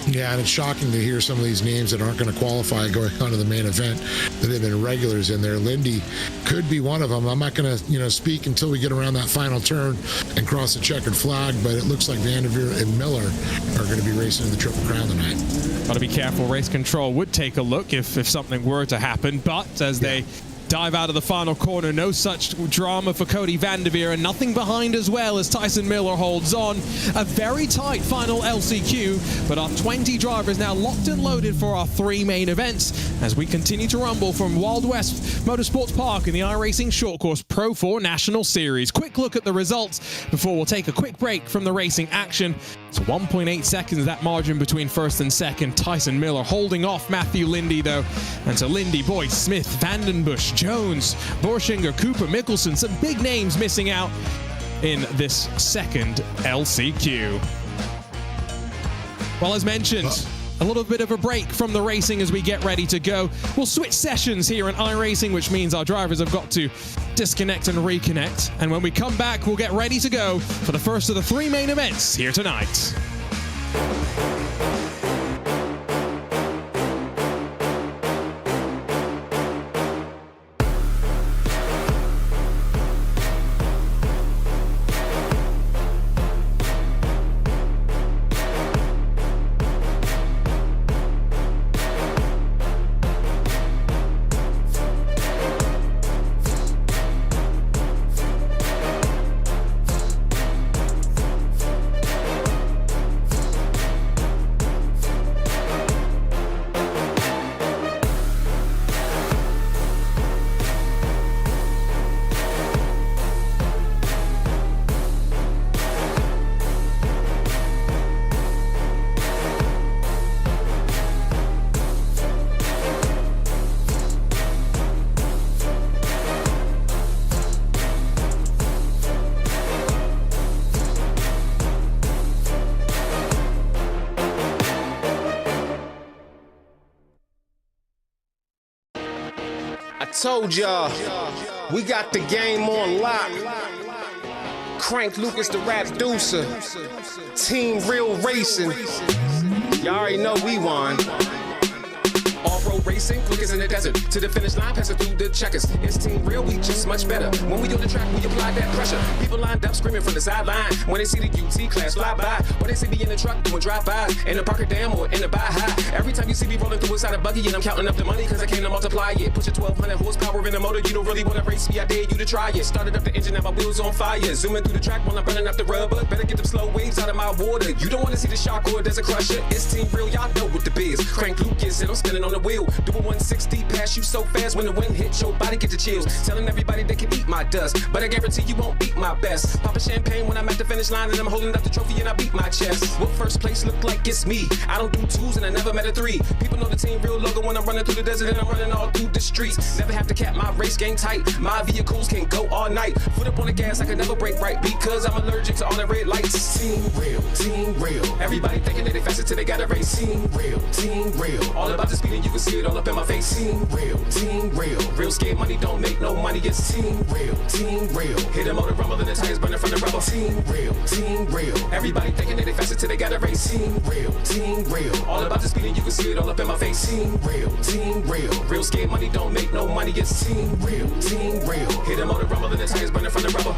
[SPEAKER 2] Yeah, and it's shocking to hear some of these names that aren't going to qualify going on to the main event that have been regulars in there. Lindy could be one of them. I'm not going to, speak until we get around that final turn and cross the checkered flag, but it looks like Van der Veer and Miller are going to be racing in the Triple Crown tonight.
[SPEAKER 3] Got to be careful. Race control would take a look if something were to happen, but as they dive out of the final corner, no such drama for Cody Van der Veer, and nothing behind as well as Tyson Miller holds on. A very tight final LCQ, but our 20 drivers now locked and loaded for our 3 main events as we continue to rumble from Wild West Motorsports Park in the iRacing Short Course Pro 4 National Series. Quick look at the results before we'll take a quick break from the racing action. It's 1.8 seconds, that margin between first and second. Tyson Miller holding off Matthew Lindy, though. And so Lindy, Boyce, Smith, Vandenbush, Jones, Borschinger, Cooper, Mickelson, some big names missing out in this second LCQ. Well, as mentioned, a little bit of a break from the racing as we get ready to go. We'll switch sessions here in iRacing, which means our drivers have got to disconnect and reconnect. And when we come back, we'll get ready to go for the first of the 3 main events here tonight.
[SPEAKER 1] I told y'all, we got the game on lock. Crank Lucas the rap producer. Team Real Racing. Y'all already know we won. Off-road racing, quickest in the desert. To the finish line, passing through the checkers. It's Team Real, we just much better. When we on the track, we apply that pressure. People lined up screaming from the sideline. When they see the UT class fly by, or they see me in the truck doing drive-bys, in the Parker Dam or in the Baja. Every time you see me rolling through inside a buggy, and I'm counting up the money, cause I came to multiply it. Put your 1200 horsepower in the motor, you don't really wanna race me, I dare you to try it. Started up the engine, now my wheels on fire. Zooming through the track while I'm running up the rubber. Better get them slow waves out of my water. You don't wanna see the shark or there's a crusher. It's Team Real, y'all know what the biz. Crank Lucas and I'm spinning on the wheel. Doing 160 past you so fast when the wind hits your body, get the chills. Telling everybody they can eat my dust, but I guarantee you won't beat my best. Popping champagne when I'm at the finish line and I'm holding up the trophy and I beat my chest. What first place look like it's me? I don't do twos and I never met a three. People know the Team Real logo when I'm running through the desert and I'm running all through the streets. Never have to cap my race game tight. My vehicles can go all night. Foot up on the gas, I can never break right because I'm allergic to all the red lights. Team Real, Team Real. Everybody thinking that they faster till they got a race. Team Real, Team Real. All about the speed and you can see it all up in my face. Team Real, Team Real. Real scared money don't make no money. It's Team Real, Team Real. Hit the motor rumble and the tires burning from the rubber. Team Real, Team Real. Everybody thinking that they faster till they got a race. Team Real, Team Real. All about the speed and you can see it all up in my face. Team Real, Team Real. Real scared money don't make no money. It's Team Real, Team Real. Hit the motor rumble and the tires burning from the rubber.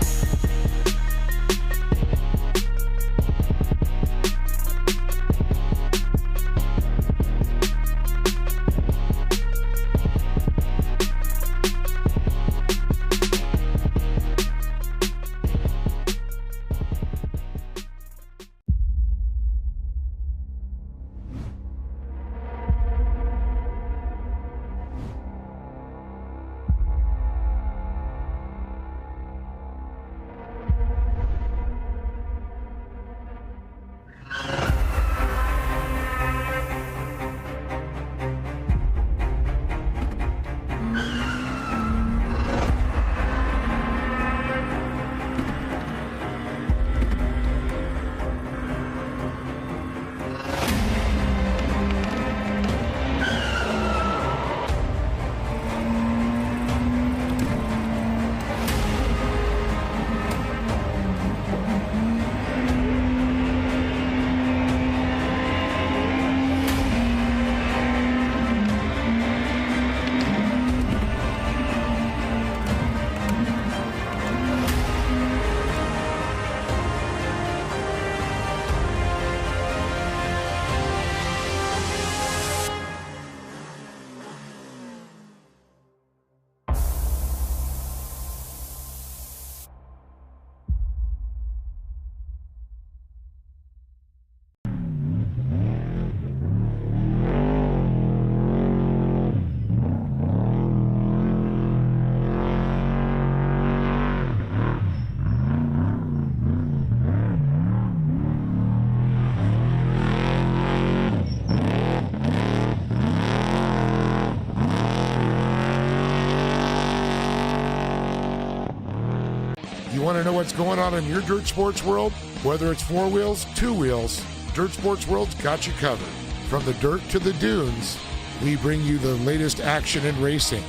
[SPEAKER 2] You want to know what's going on in your dirt sports world? Whether it's four wheels, two wheels, Dirt Sports World's got you covered. From the dirt to the dunes, we bring you the latest action in racing,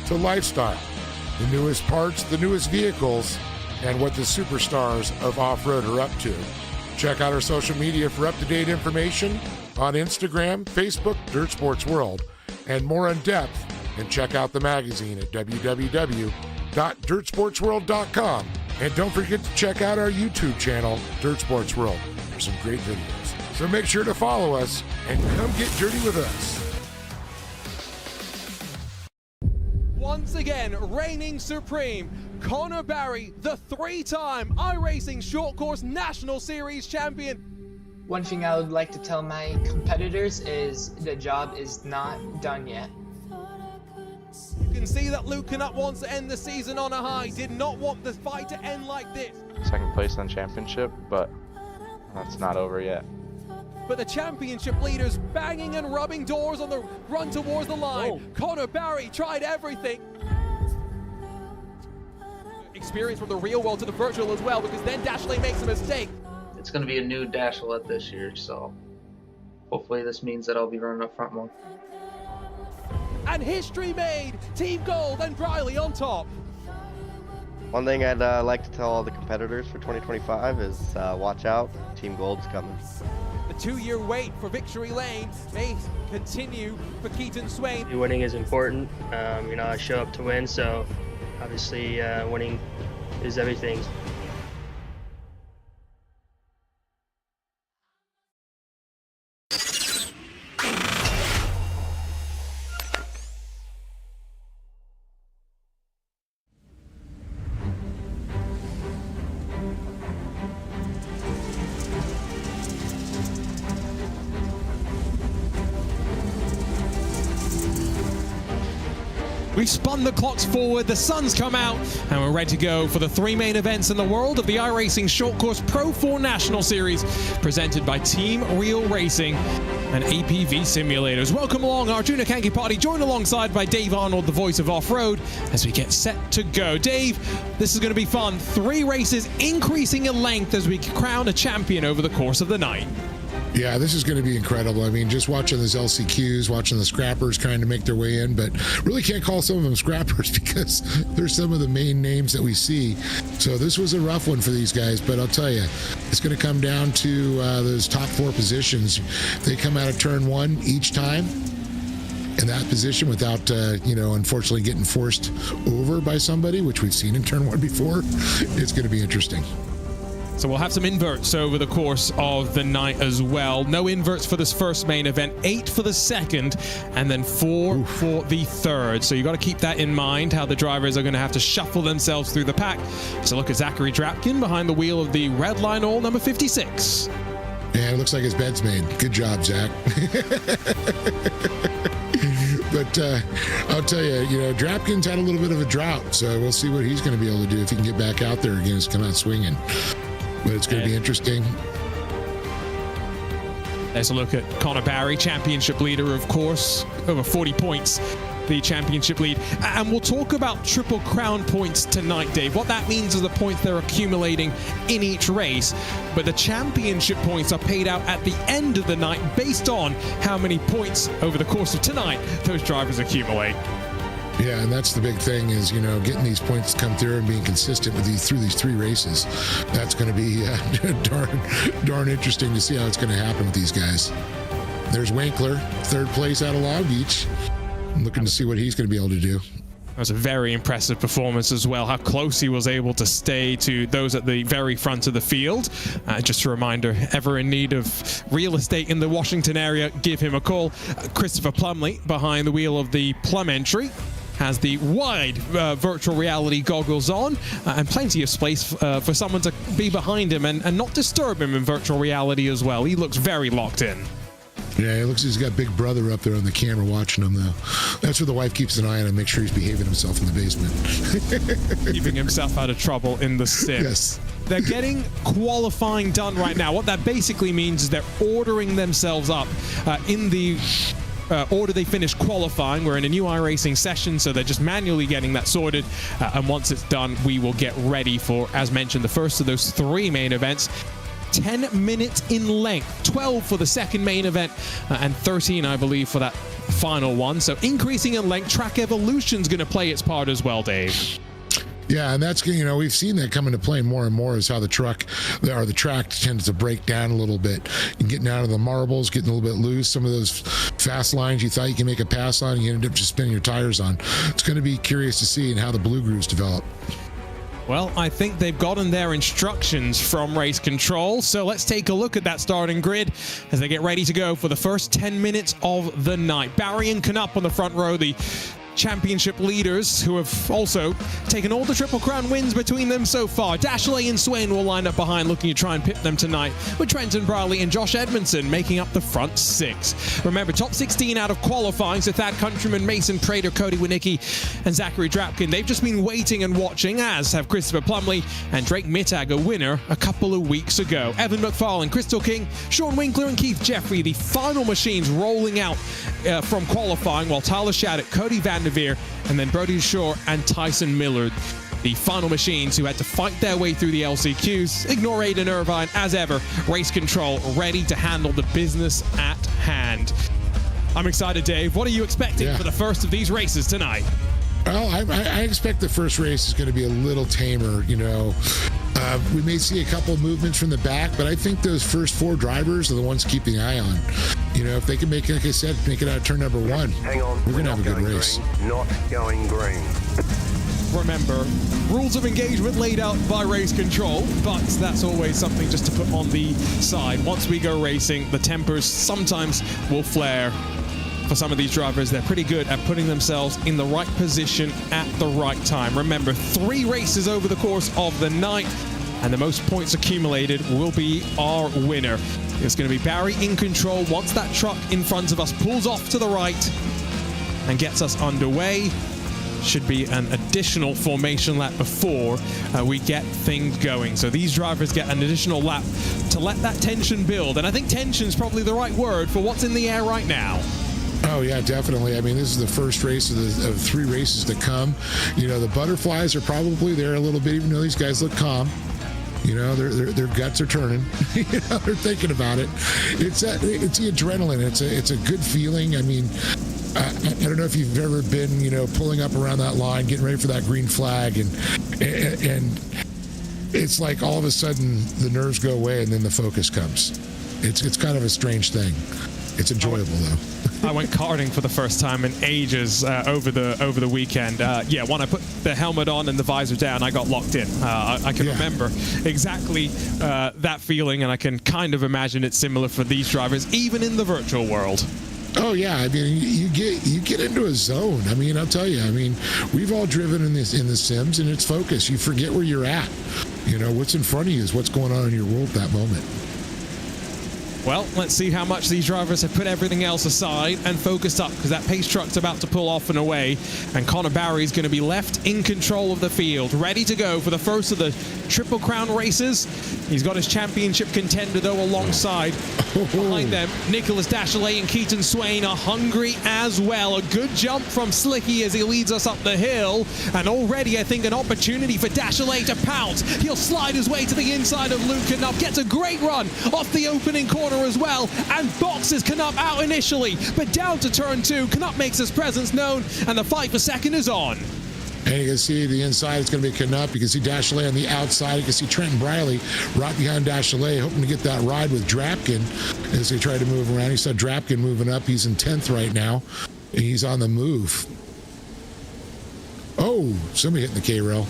[SPEAKER 2] to lifestyle, the newest parts, the newest vehicles, and what the superstars of off-road are up to. Check out our social media for up-to-date information on Instagram, Facebook, Dirt Sports World, and more in depth, and check out the magazine at www.dirtsportsworld.com. And don't forget to check out our YouTube channel, Dirt Sports World, for some great videos. So make sure to follow us and come get dirty with us.
[SPEAKER 3] Once again, reigning supreme, Connor Barry, the three-time iRacing Short Course National Series champion.
[SPEAKER 4] One thing I would like to tell my competitors is the job is not done yet.
[SPEAKER 3] You can see that Luke Canutt wants to end the season on a high, did not want the fight to end like this.
[SPEAKER 5] Second place in the championship, but that's not over yet.
[SPEAKER 3] But the championship leaders banging and rubbing doors on the run towards the line. Oh. Connor Barry tried everything. Experience from the real world to the virtual as well, because then Dashlane makes a mistake.
[SPEAKER 6] It's going to be a new Dashlane this year, so hopefully this means that I'll be running up front more.
[SPEAKER 3] and history made. Team Gold and Briley on top.
[SPEAKER 7] One thing I'd like to tell all the competitors for 2025 is watch out, Team Gold's coming.
[SPEAKER 3] The 2-year wait for victory lane may continue for Keaton Swain.
[SPEAKER 8] Winning is important. I show up to win, so obviously winning is everything.
[SPEAKER 3] We've spun the clocks forward, the sun's come out, and we're ready to go for the 3 main events in the world of the iRacing Short Course Pro 4 National Series, presented by Team Real Racing and APV Simulators. Welcome along, Arjuna Kankipati, joined alongside by Dave Arnold, the voice of Off-Road, as we get set to go. Dave, this is going to be fun. 3 races increasing in length as we crown a champion over the course of the night.
[SPEAKER 2] Yeah, this is going to be incredible. I mean, just watching those LCQs, watching the scrappers trying to make their way in, but really can't call some of them scrappers because they're some of the main names that we see. So this was a rough one for these guys, but I'll tell you, it's going to come down to those top 4 positions. They come out of turn 1 each time in that position without, unfortunately getting forced over by somebody, which we've seen in turn 1 before. It's going to be interesting.
[SPEAKER 3] So we'll have some inverts over the course of the night as well. No inverts for this first main event, 8 for the second, and then 4 for the third. So you got to keep that in mind, how the drivers are going to have to shuffle themselves through the pack. So look at Zachary Drapkin behind the wheel of the red line all number 56.
[SPEAKER 2] Yeah, it looks like his bed's made. Good job, Zach. But I'll tell you, Drapkin's had a little bit of a drought, so we'll see what he's going to be able to do if he can get back out there again and come out swinging. But it's going to be interesting.
[SPEAKER 3] There's a look at Connor Barry, championship leader, of course, over 40 points, the championship lead. And we'll talk about Triple Crown points tonight, Dave. What that means is the points they're accumulating in each race. But the championship points are paid out at the end of the night based on how many points over the course of tonight those drivers accumulate.
[SPEAKER 2] Yeah, and that's the big thing is, getting these points to come through and being consistent with through these 3 races. That's going to be darn interesting to see how it's going to happen with these guys. There's Winkler, 3rd place out of Long Beach. I'm looking to see what he's going to be able to do.
[SPEAKER 3] That was a very impressive performance as well, how close he was able to stay to those at the very front of the field. Just a reminder, ever in need of real estate in the Washington area, give him a call. Christopher Plumley behind the wheel of the Plum entry has the wide virtual reality goggles on and plenty of space for someone to be behind him and not disturb him in virtual reality as well. He looks very locked in.
[SPEAKER 2] Yeah, it looks like he's got Big Brother up there on the camera watching him, though. That's where the wife keeps an eye on him, make sure he's behaving himself in the basement.
[SPEAKER 3] Keeping himself out of trouble in the sim.
[SPEAKER 2] Yes.
[SPEAKER 3] They're getting qualifying done right now. What that basically means is they're ordering themselves up in the order they finish qualifying. We're in a new iRacing session, so they're just manually getting that sorted. And once it's done, we will get ready for, as mentioned, the first of those 3 main events. 10 minutes in length, 12 for the second main event, and 13, I believe, for that final one. So increasing in length, Track Evolution's going to play its part as well, Dave.
[SPEAKER 2] Yeah, and that's, we've seen that come into play more and more is how the track tends to break down a little bit. And getting out of the marbles, getting a little bit loose. Some of those fast lines you thought you can make a pass on, you ended up just spinning your tires on. It's going to be curious to see how the blue grooves develop.
[SPEAKER 3] Well, I think they've gotten their instructions from Race Control, so let's take a look at that starting grid as they get ready to go for the first 10 minutes of the night. Barry and Knupp on the front row, the championship leaders who have also taken all the Triple Crown wins between them so far. Dashley and Swain will line up behind, looking to try and pip them tonight, with Trenton Briley and Josh Edmondson making up the front 6. Remember, top 16 out of qualifying, so Thad Countryman, Mason Prater, Cody Winicki, and Zachary Drapkin. They've just been waiting and watching, as have Christopher Plumley and Drake Mittag, a winner a couple of weeks ago. Evan McFarlane, Crystal King, Sean Winkler, and Keith Jeffrey, the final machines rolling out from qualifying, while Tyler Shattuck, Cody Vanderveer, and then Brody Shore and Tyson Millard, the final machines who had to fight their way through the LCQs. Ignore Aiden Irvine, as ever. Race Control ready to handle the business at hand. I'm excited, Dave. What are you expecting for the first of these races tonight?
[SPEAKER 2] Well, I expect the first race is going to be a little tamer, you know. We may see a couple of movements from the back, but I think those first 4 drivers are the ones to keep the eye on. You know, if they can make, like I said, make it out of turn number 1, we're going to have a good race.
[SPEAKER 9] Green, not going green.
[SPEAKER 3] Remember, rules of engagement laid out by race control, but that's always something just to put on the side. Once we go racing, the tempers sometimes will flare. For some of these drivers, they're pretty good at putting themselves in the right position at the right time. Remember, 3 races over the course of the night, and the most points accumulated will be our winner. It's going to be Barry in control once that truck in front of us pulls off to the right and gets us underway. Should be an additional formation lap before we get things going. So these drivers get an additional lap to let that tension build. And I think tension is probably the right word for what's in the air right now.
[SPEAKER 2] Oh, yeah, definitely. I mean, this is the first race of 3 races to come. You know, the butterflies are probably there a little bit, even though these guys look calm. You know, their guts are turning. You know, they're thinking about it. It's the adrenaline. It's a good feeling. I mean, I don't know if you've ever been, you know, pulling up around that line, getting ready for that green flag, and it's like all of a sudden the nerves go away and then the focus comes. It's kind of a strange thing. It's enjoyable though.
[SPEAKER 3] I went karting for the first time in ages over the weekend. When I put the helmet on and the visor down, I got locked in. I can remember exactly that feeling, and I can kind of imagine it's similar for these drivers, even in the virtual world.
[SPEAKER 2] Oh yeah, I mean, you get into a zone. I mean, I'll tell you. I mean, we've all driven in the Sims, and it's focus. You forget where you're at. You know, what's in front of you is what's going on in your world at that moment.
[SPEAKER 3] Well, let's see how much these drivers have put everything else aside and focused up, because that pace truck's about to pull off and away, and Connor Barry's going to be left in control of the field, ready to go for the first of the Triple Crown races. He's got his championship contender, though, alongside. Behind them, Nicholas Dashley and Keaton Swain are hungry as well. A good jump from Slicky as he leads us up the hill, and already, I think, an opportunity for Dashley to pounce. He'll slide his way to the inside of Luke Knupp, gets a great run off the opening corner as well, and boxes Knupp out initially, but down to turn 2, Knupp makes his presence known, and the fight for second is on.
[SPEAKER 2] And you can see the inside, it's going to be Knupp. You can see Dashley on the outside. You can see Trenton Briley right behind Dashley, hoping to get that ride with Drapkin as they try to move around. You saw Drapkin moving up. He's in 10th right now. And he's on the move. Oh, somebody hitting the K-rail.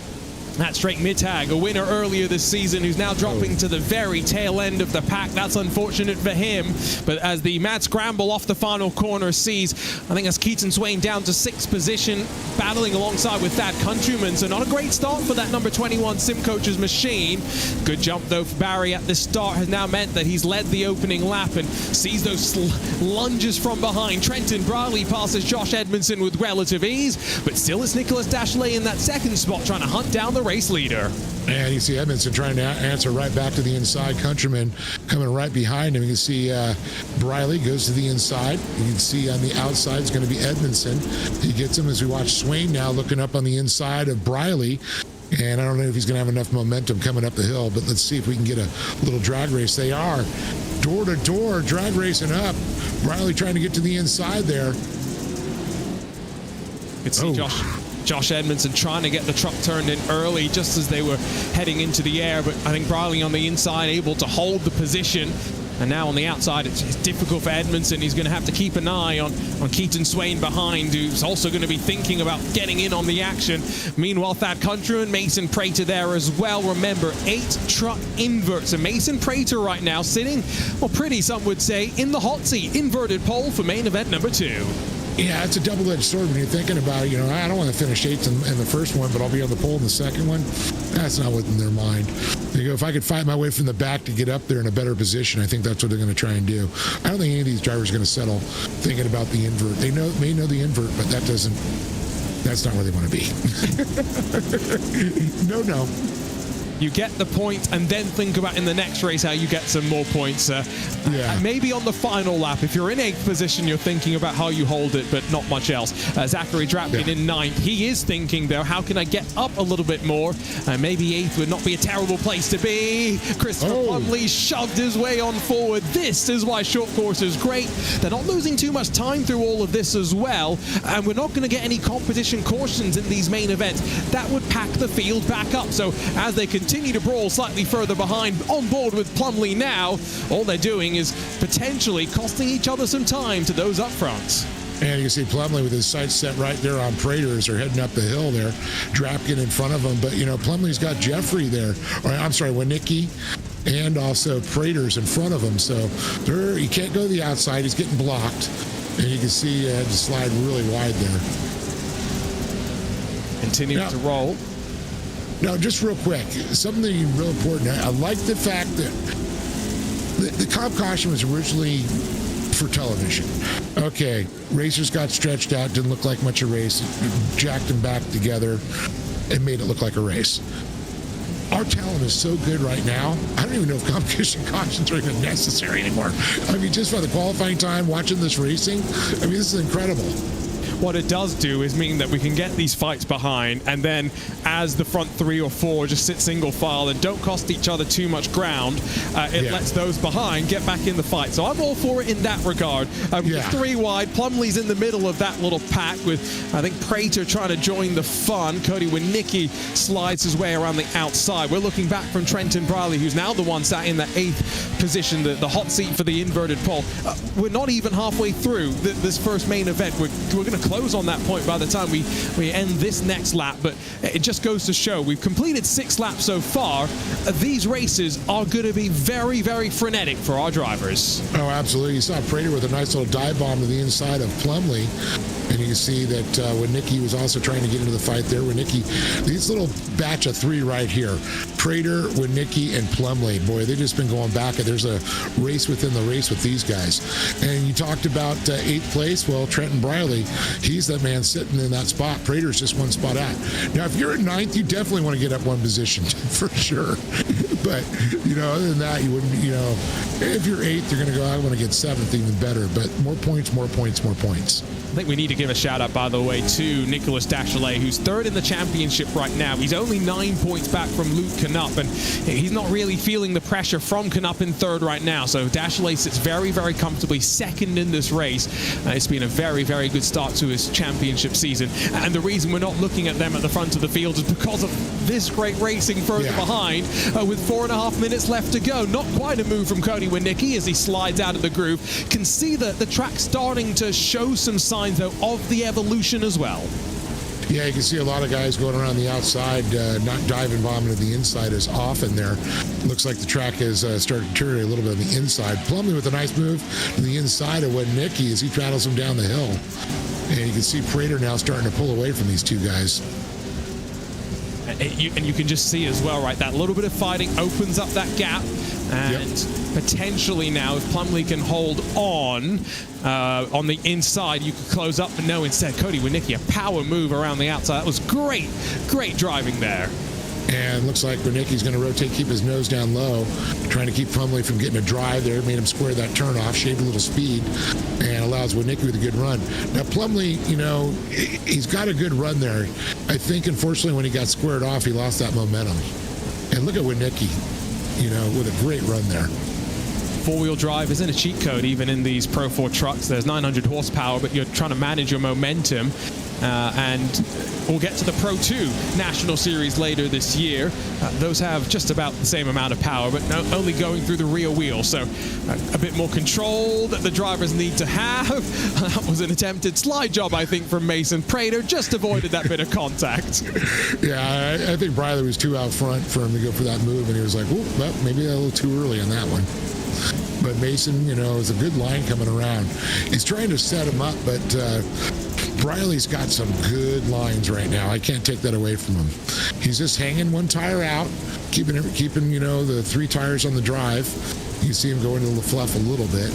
[SPEAKER 3] That's Drake Mittag, a winner earlier this season, who's now dropping to the very tail end of the pack. That's unfortunate for him. But as the mad scramble off the final corner sees, I think that's Keaton Swain down to 6th position, battling alongside with Thad Countryman. So not a great start for that number 21 Sim Coach's machine. Good jump, though, for Barry at this start has now meant that he's led the opening lap and sees those lunges from behind. Trenton Briley passes Josh Edmondson with relative ease, but still it's Nicholas Dashley in that second spot trying to hunt down the race leader.
[SPEAKER 2] And you see Edmondson trying to answer right back to the inside. Countryman coming right behind him. You can see Briley goes to the inside. You can see on the outside is going to be Edmondson. He gets him as we watch Swain now looking up on the inside of Briley. And I don't know if he's going to have enough momentum coming up the hill, but let's see if we can get a little drag race. They are door to door drag racing up. Briley trying to get to the inside there.
[SPEAKER 3] You can see Josh Edmondson trying to get the truck turned in early just as they were heading into the air, but I think Briley on the inside able to hold the position. And now on the outside, it's difficult for Edmondson. He's going to have to keep an eye on Keaton Swain behind, who's also going to be thinking about getting in on the action. Meanwhile, Thad Countryman, Mason Prater there as well. Remember, 8 truck inverts. And Mason Prater right now sitting, well, pretty, some would say, in the hot seat. Inverted pole for main event number 2.
[SPEAKER 2] Yeah, it's a double-edged sword when you're thinking about it. You know, I don't want to finish 8th in the first one, but I'll be on the pole in the second one. That's not what's in their mind. They go, if I could fight my way from the back to get up there in a better position, I think that's what they're going to try and do. I don't think any of these drivers are going to settle thinking about the invert. They may know the invert, but that's not where they want to be. No.
[SPEAKER 3] you get the points, and then think about in the next race how you get some more points. Maybe on the final lap, if you're in 8th position, you're thinking about how you hold it, but not much else. Zachary Drapkin in 9th. He is thinking, though, how can I get up a little bit more? Maybe 8th would not be a terrible place to be. Christopher Plumley shoved his way on forward. This is why short course is great. They're not losing too much time through all of this as well, and we're not going to get any competition cautions in these main events. That would pack the field back up. So as they continue to brawl slightly further behind, on board with Plumley now, all they're doing is potentially costing each other some time to those up fronts.
[SPEAKER 2] And you can see Plumley with his sights set right there on Prater as they're heading up the hill there. Drapkin in front of him. But, you know, Plumley's got Jeffrey there. Or, I'm sorry, Winicki. And also Prater's in front of him. So he can't go to the outside. He's getting blocked. And you can see he had to slide really wide there.
[SPEAKER 3] Continuing to roll.
[SPEAKER 2] Now, just real quick, something real important. I like the fact that the comp caution was originally for television. Okay, racers got stretched out, didn't look like much of a race, jacked them back together, and made it look like a race. Our talent is so good right now, I don't even know if competition cautions are even necessary anymore. I mean, just for the qualifying time, watching this racing, I mean, this is incredible.
[SPEAKER 3] What it does do is mean that we can get these fights behind, and then as the front 3 or 4 just sit single file and don't cost each other too much ground, it lets those behind get back in the fight. So I'm all for it in that regard. 3 wide, Plumley's in the middle of that little pack with, I think, Prater trying to join the fun. Cody Winicki slides his way around the outside. We're looking back from Trenton Briley, who's now the one sat in that 8th position, the hot seat for the inverted pole. We're not even halfway through this first main event. We're going to close on that point by the time we end this next lap, but it just goes to show we've completed 6 laps so far. These races are going to be very, very frenetic for our drivers.
[SPEAKER 2] Oh, absolutely. You saw Prater with a nice little dive bomb to the inside of Plumley, and you can see that Winicki was also trying to get into the fight there. Winicki, this little batch of 3 right here, Prater, Winicki, and Plumley, boy, they've just been going back. There's a race within the race with these guys. And you talked about 8th place. Well, Trenton Briley, he's that man sitting in that spot. Prater's just 1 spot out. Now, if you're in 9th, you definitely want to get up 1 position for sure. But, you know, other than that, you wouldn't, you know, if you're 8th, you're going to go, I want to get 7th, even better. But more points, more points, more points.
[SPEAKER 3] I think we need to give a shout out, by the way, to Nicholas Dachelet, who's 3rd in the championship right now. He's only 9 points back from Luke Knupp, and he's not really feeling the pressure from Knupp in 3rd right now. So Dachelet sits very, very comfortably 2nd in this race. It's been a very, very good start to his championship season. And the reason we're not looking at them at the front of the field is because of this great racing further behind, with 4.5 minutes left to go. Not quite a move from Cody Winicki as he slides out of the groove. Can see that the track starting to show some signs, though, of the evolution as well.
[SPEAKER 2] Yeah, you can see a lot of guys going around the outside, not diving bombing to the inside as often there. Looks like the track has started to deteriorate a little bit on the inside. Plumley with a nice move to the inside of Winicki as he trails him down the hill. And you can see Prater now starting to pull away from these 2 guys.
[SPEAKER 3] And you can just see as well, right, that little bit of fighting opens up that gap. And potentially now, if Plumley can hold on the inside, you could close up. But no, instead, Cody Winicki, a power move around the outside. That was great, great driving there.
[SPEAKER 2] And looks like Winicki's going to rotate, keep his nose down low, trying to keep Plumley from getting a drive there. Made him square that turn off, shaved a little speed, and allows Winicki with a good run. Now, Plumley, you know, he's got a good run there. I think, unfortunately, when he got squared off, he lost that momentum. And look at Winicki, you know, with a great run there.
[SPEAKER 3] 4-wheel drive isn't a cheat code even in these Pro 4 trucks. There's 900 horsepower, but you're trying to manage your momentum. And we'll get to the Pro 2 National Series later this year. Those have just about the same amount of power, but only going through the rear wheel. So a bit more control that the drivers need to have. That was an attempted slide job, I think, from Mason Prater. Just avoided that bit of contact.
[SPEAKER 2] Yeah, I think Briley was too out front for him to go for that move, and he was like, "Ooh, well, maybe a little too early on that one." But Mason, you know, is a good line coming around. He's trying to set him up, but Briley's got some good lines right now. I can't take that away from him. He's just hanging 1 tire out, keeping you know, the 3 tires on the drive. You see him go into the fluff a little bit.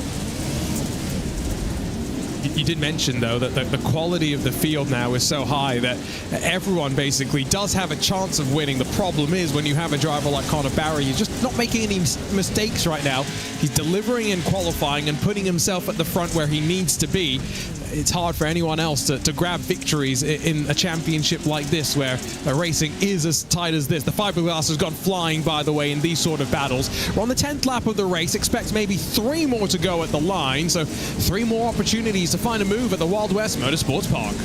[SPEAKER 3] you did mention, though, that the quality of the field now is so high that everyone basically does have a chance of winning. The problem is when you have a driver like Connor Barry, you're just not making any mistakes right now. He's delivering in qualifying and putting himself at the front where he needs to be. It's hard for anyone else to grab victories in a championship like this, where racing is as tight as this. The fiberglass has gone flying, by the way, in these sort of battles. We're on the 10th lap of the race. Expect maybe 3 more to go at the line, so 3 more opportunities to find a move at the Wild West Motorsports Park.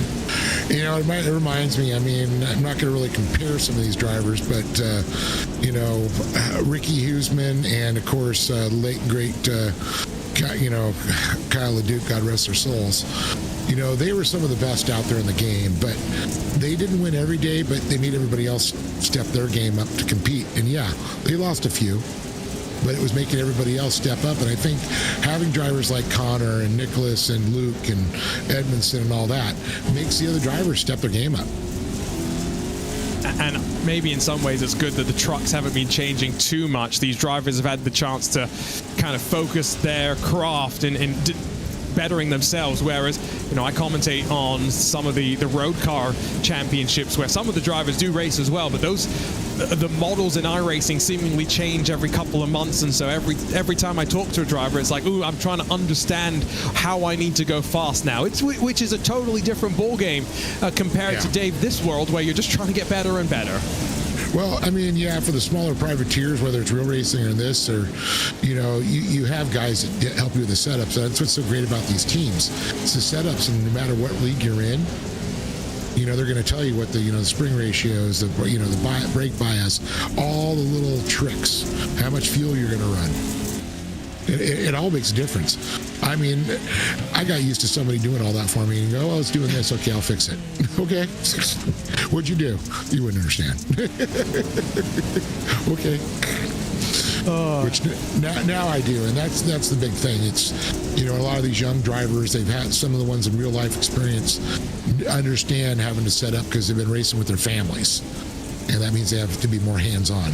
[SPEAKER 2] You know, it reminds me, I mean, I'm not going to really compare some of these drivers, but, you know, Ricky Huseman and, of course, late and great, you know, Kyle LeDuc, God rest their souls. You know, they were some of the best out there in the game, but they didn't win every day, but they made everybody else step their game up to compete. And yeah, they lost a few, but it was making everybody else step up. And I think having drivers like Connor and Nicholas and Luke and Edmondson and all that makes the other drivers step their game up.
[SPEAKER 3] And maybe in some ways it's good that the trucks haven't been changing too much. These drivers have had the chance to kind of focus their craft in bettering themselves, whereas, you know, I commentate on some of the road car championships where some of the drivers do race as well, but the models in iRacing seemingly change every couple of months, and so every time I talk to a driver, it's like, ooh, I'm trying to understand how I need to go fast now. Which is a totally different ball game compared to Dave, this world where you're just trying to get better and better.
[SPEAKER 2] Well, I mean, yeah, for the smaller privateers, whether it's real racing or this, or, you know, you have guys that help you with the setups. That's what's so great about these teams. It's the setups, and no matter what league you're in, you know, they're going to tell you what the, you know, the spring ratios, the, you know, the brake bias, all the little tricks, how much fuel you're going to run. It all makes a difference. I mean, I got used to somebody doing all that for me and go, oh, it's doing this. Okay, I'll fix it. Okay. What'd you do? You wouldn't understand. Okay. Which now I do, and that's the big thing. It's, you know, a lot of these young drivers, they've had some of the ones in real life experience understand having to set up because they've been racing with their families, and that means they have to be more hands-on.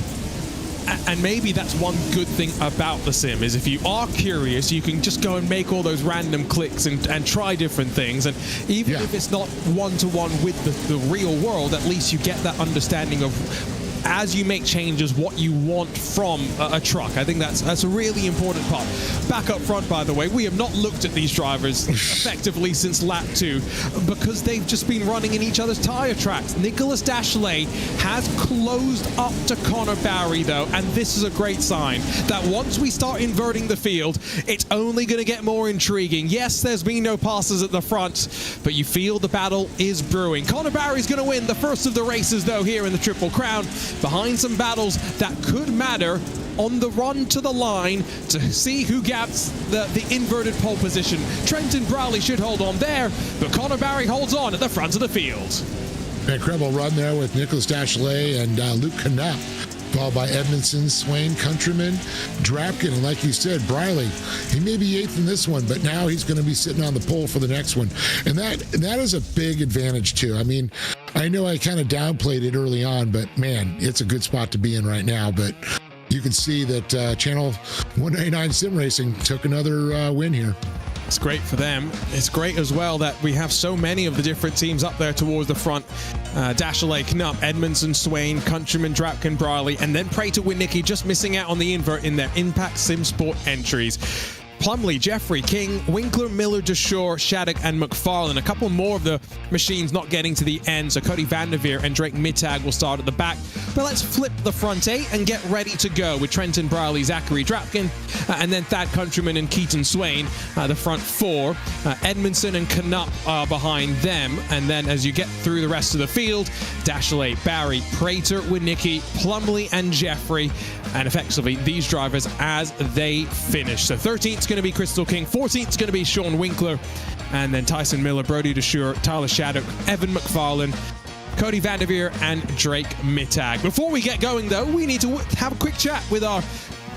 [SPEAKER 3] And maybe that's one good thing about the sim, is if you are curious, you can just go and make all those random clicks and try different things. And even if it's not one-to-one with the real world, at least you get that understanding of, as you make changes, what you want from a truck. I think that's a really important part. Back up front, by the way, we have not looked at these drivers effectively since lap 2 because they've just been running in each other's tire tracks. Nicholas Dashley has closed up to Connor Barry, though, and this is a great sign that once we start inverting the field, it's only going to get more intriguing. Yes, there's been no passes at the front, but you feel the battle is brewing. Connor Barry's going to win the first of the races, though, here in the Triple Crown, behind some battles that could matter on the run to the line to see who gets the inverted pole position. Trenton Browley should hold on there, but Connor Barry holds on at the front of the field.
[SPEAKER 2] Incredible run there with Nicholas Dashley and Luke Knapp, followed by Edmondson, Swain, Countryman, Drapkin, and like you said, Briley. He may be 8th in this one, but now he's going to be sitting on the pole for the next one. And that is a big advantage, too. I mean, I know I kind of downplayed it early on, but, man, it's a good spot to be in right now. But you can see that Channel 199 Sim Racing took another win here.
[SPEAKER 3] It's great for them. It's great as well that we have so many of the different teams up there towards the front. Dashley, Knupp, Edmondson, Swain, Countryman, Drapkin, Briley, and then Prater Winicki just missing out on the invert in their Impact Sim Sport entries. Plumley, Jeffrey, King, Winkler, Miller, Deshore, Shattuck, and McFarlane. A couple more of the machines not getting to the end, so Cody Vanderveer and Drake Mittag will start at the back. But let's flip the front 8 and get ready to go with Trenton Browley, Zachary Drapkin, and then Thad Countryman and Keaton Swain, the front 4. Edmondson and Knupp are behind them. And then as you get through the rest of the field, Dashley, Barry, Prater, Winicki, Plumley, and Jeffrey. And effectively, these drivers as they finish. So 13th is going to be Crystal King, 14th is going to be Sean Winkler, and then Tyson Miller, Brody Deshore, Tyler Shattuck, Evan McFarlane, Cody Vanderveer, and Drake Mittag. Before we get going, though, we need to have a quick chat with our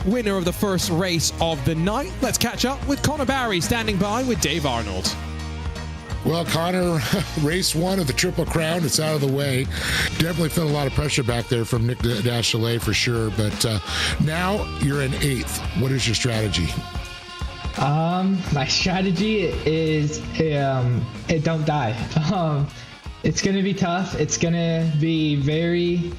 [SPEAKER 3] winner of the first race of the night. Let's catch up with Connor Barry, standing by with Dave Arnold.
[SPEAKER 2] Well, Connor, race 1 of the Triple Crown, it's out of the way. Definitely felt a lot of pressure back there from Nick Dashley for sure, but now you're in 8th. What is your strategy?
[SPEAKER 4] My strategy is it don't die. It's gonna be tough. It's gonna be very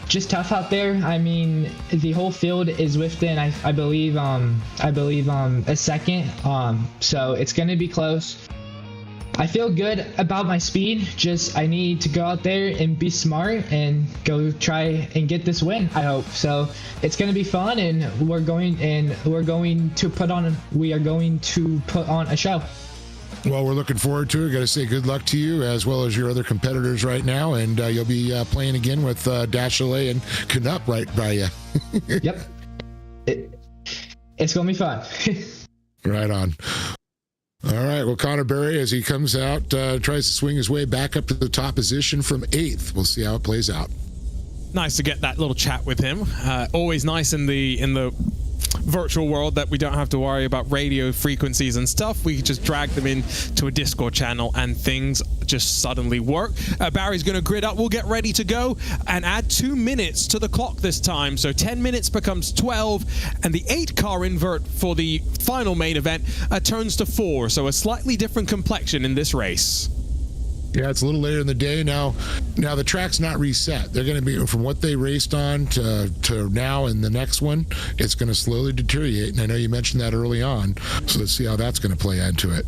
[SPEAKER 4] just tough out there. I mean, the whole field is within I believe a second. So it's gonna be close. I feel good about my speed. Just I need to go out there and be smart and go try and get this win. I hope so. It's gonna be fun, and we are going to put on a show.
[SPEAKER 2] Well, we're looking forward to it. Got to say good luck to you as well as your other competitors right now, and you'll be playing again with Dashley and Canup right by you.
[SPEAKER 4] Yep, it's gonna be fun.
[SPEAKER 2] Right on. All right. Well, Connor Berry, as he comes out, tries to swing his way back up to the top position from 8th. We'll see how it plays out.
[SPEAKER 3] Nice to get that little chat with him. Always nice in the virtual world that we don't have to worry about radio frequencies and stuff. We just drag them into a Discord channel and things just suddenly work. Barry's going to grid up. We'll get ready to go and add 2 minutes to the clock this time. So 10 minutes becomes 12, and the 8-car invert for the final main event turns to 4. So a slightly different complexion in this race.
[SPEAKER 2] Yeah, it's a little later in the day now. Now the track's not reset. They're going to be from what they raced on to now, and the next one, it's going to slowly deteriorate. And I know you mentioned that early on, so let's see how that's going to play into it.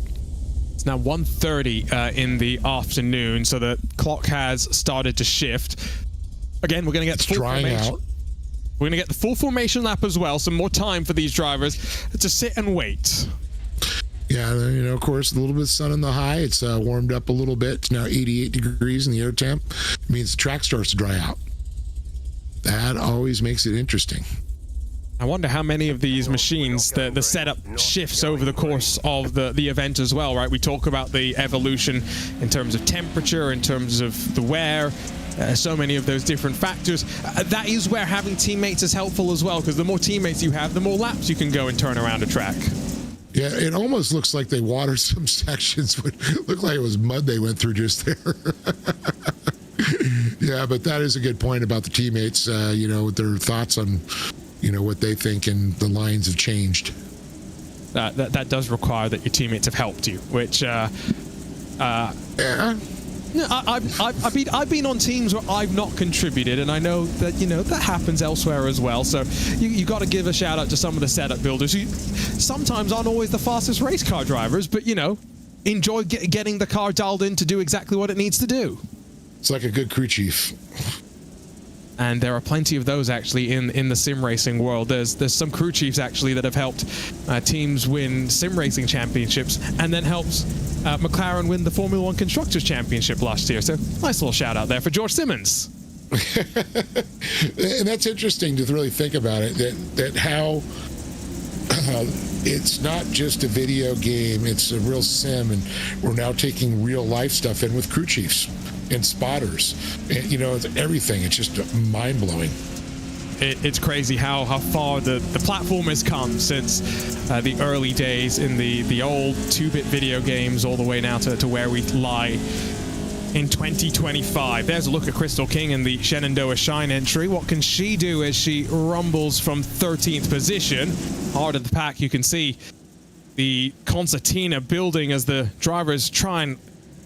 [SPEAKER 3] It's now 1:30 in the afternoon, so the clock has started to shift. Again, we're going to get the full formation. We're going to get the full formation lap as well. Some more time for these drivers to sit and wait.
[SPEAKER 2] Yeah, you know, of course, a little bit of sun in the high. It's warmed up a little bit. It's now 88 degrees in the air temp. It means the track starts to dry out. That always makes it interesting.
[SPEAKER 3] I wonder how many of these machines, the setup shifts over the course of the event as well, right? We talk about the evolution in terms of temperature, in terms of the wear, so many of those different factors. That is where having teammates is helpful as well, because the more teammates you have, the more laps you can go and turn around a track.
[SPEAKER 2] Yeah, it almost looks like they watered some sections. It looked like it was mud they went through just there. Yeah, but that is a good point about the teammates, you know, with their thoughts on, you know, what they think, and the lines have changed.
[SPEAKER 3] That does require that your teammates have helped you, which...
[SPEAKER 2] yeah.
[SPEAKER 3] No, I've been on teams where I've not contributed, and I know that, you know, that happens elsewhere as well. So you got to give a shout out to some of the setup builders who sometimes aren't always the fastest race car drivers, but, you know, enjoy getting the car dialed in to do exactly what it needs to do.
[SPEAKER 2] It's like a good crew chief.
[SPEAKER 3] And there are plenty of those actually in the sim racing world. There's some crew chiefs actually that have helped teams win sim racing championships, and then helped McLaren win the Formula One Constructors Championship last year. So nice little shout out there for George Simmons.
[SPEAKER 2] And that's interesting to really think about it, that how it's not just a video game, it's a real sim, and we're now taking real life stuff in with crew chiefs and spotters, and, you know, it's everything. It's just mind-blowing.
[SPEAKER 3] It's crazy how far the platform has come since the early days in the old 2-bit video games, all the way now to where we lie in 2025. There's a look at Crystal King in the Shenandoah Shine entry. What can she do as she rumbles from 13th position? Hard at the pack, you can see the concertina building as the drivers try and